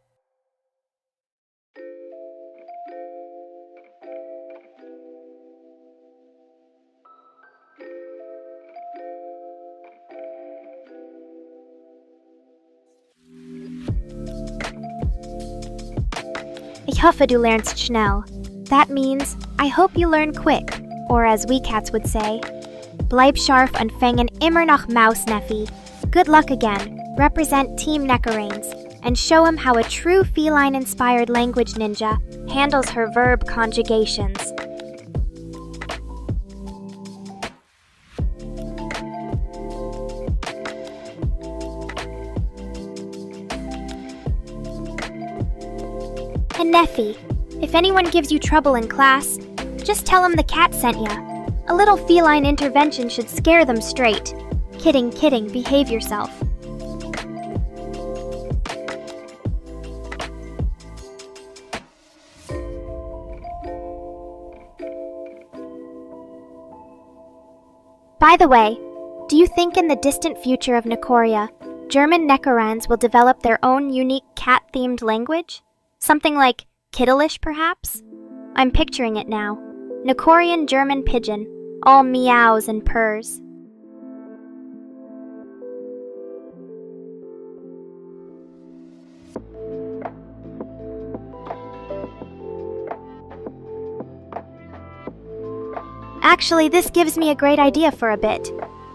Ich hoffe, du lernst schnell. That means, I hope you learn quick, or as we cats would say, bleib scharf und fangen immer noch Maus, Neffy. Good luck again, represent Team Nekorains, and show him how a true feline-inspired language ninja handles her verb conjugations. And Neffy, if anyone gives you trouble in class, just tell them the cat sent ya. A little feline intervention should scare them straight. Kidding, kidding, behave yourself. By the way, do you think in the distant future of Nekora, German Nekorans will develop their own unique cat-themed language? Something like Kittelish, perhaps? I'm picturing it now. Nekorian German pidgin, all meows and purrs. Actually, this gives me a great idea for a bit.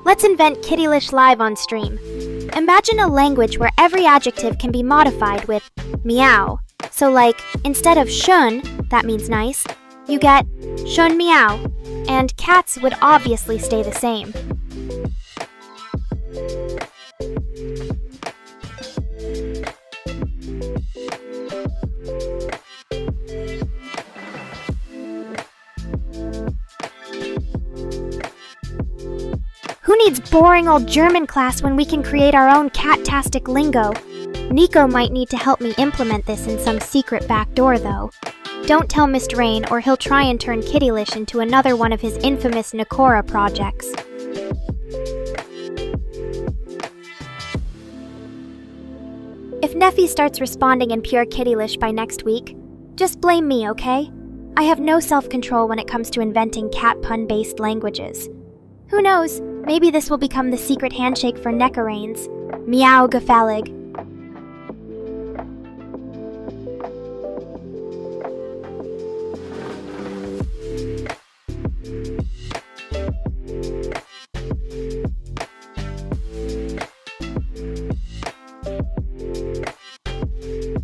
Let's invent Kittelish live on stream. Imagine a language where every adjective can be modified with meow. So like, instead of schön, that means nice, you get schön meow, and cats would obviously stay the same. Who needs boring old German class when we can create our own cat-tastic lingo? Nico might need to help me implement this in some secret back door, though. Don't tell Mr. Rain, or he'll try and turn Kittelish into another one of his infamous Nekora projects. If Neffy starts responding in pure Kittelish by next week, just blame me, okay? I have no self-control when it comes to inventing cat pun-based languages. Who knows, maybe this will become the secret handshake for Nekorains. Meow gefällig.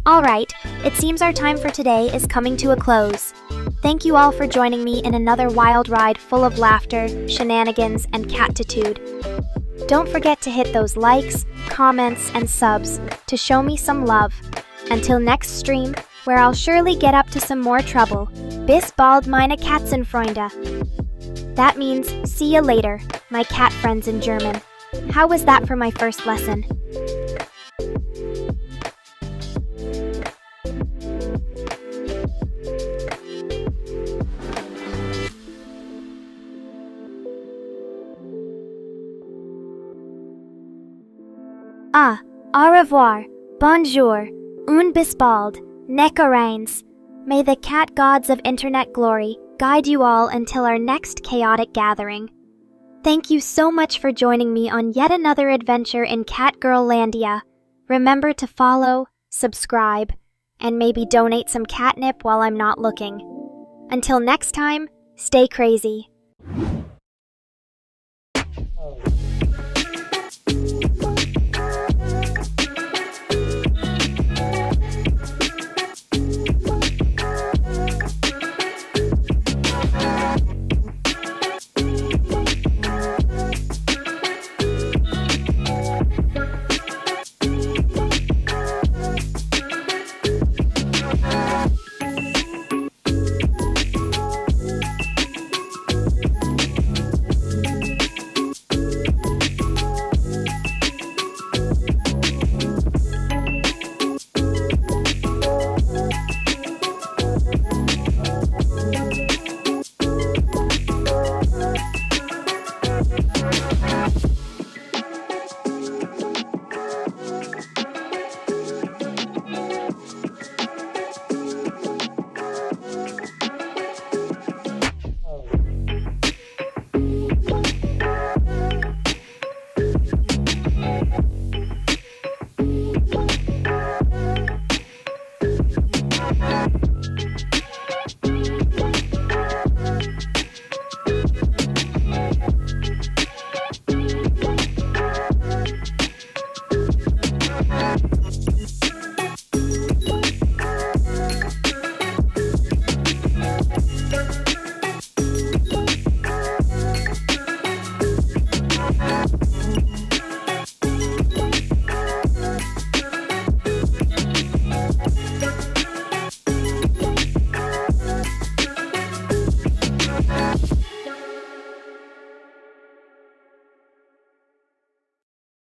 Alright, it seems our time for today is coming to a close. Thank you all for joining me in another wild ride full of laughter, shenanigans, and catitude. Don't forget to hit those likes, comments, and subs to show me some love. Until next stream, where I'll surely get up to some more trouble. Bis bald meine Katzenfreunde. That means, see you later, my cat friends in German. How was that for my first lesson? Au revoir, bonjour, und bis bald, Nekorains. May the cat gods of internet glory guide you all until our next chaotic gathering. Thank you so much for joining me on yet another adventure in Catgirllandia. Remember to follow, subscribe, and maybe donate some catnip while I'm not looking. Until next time, stay crazy.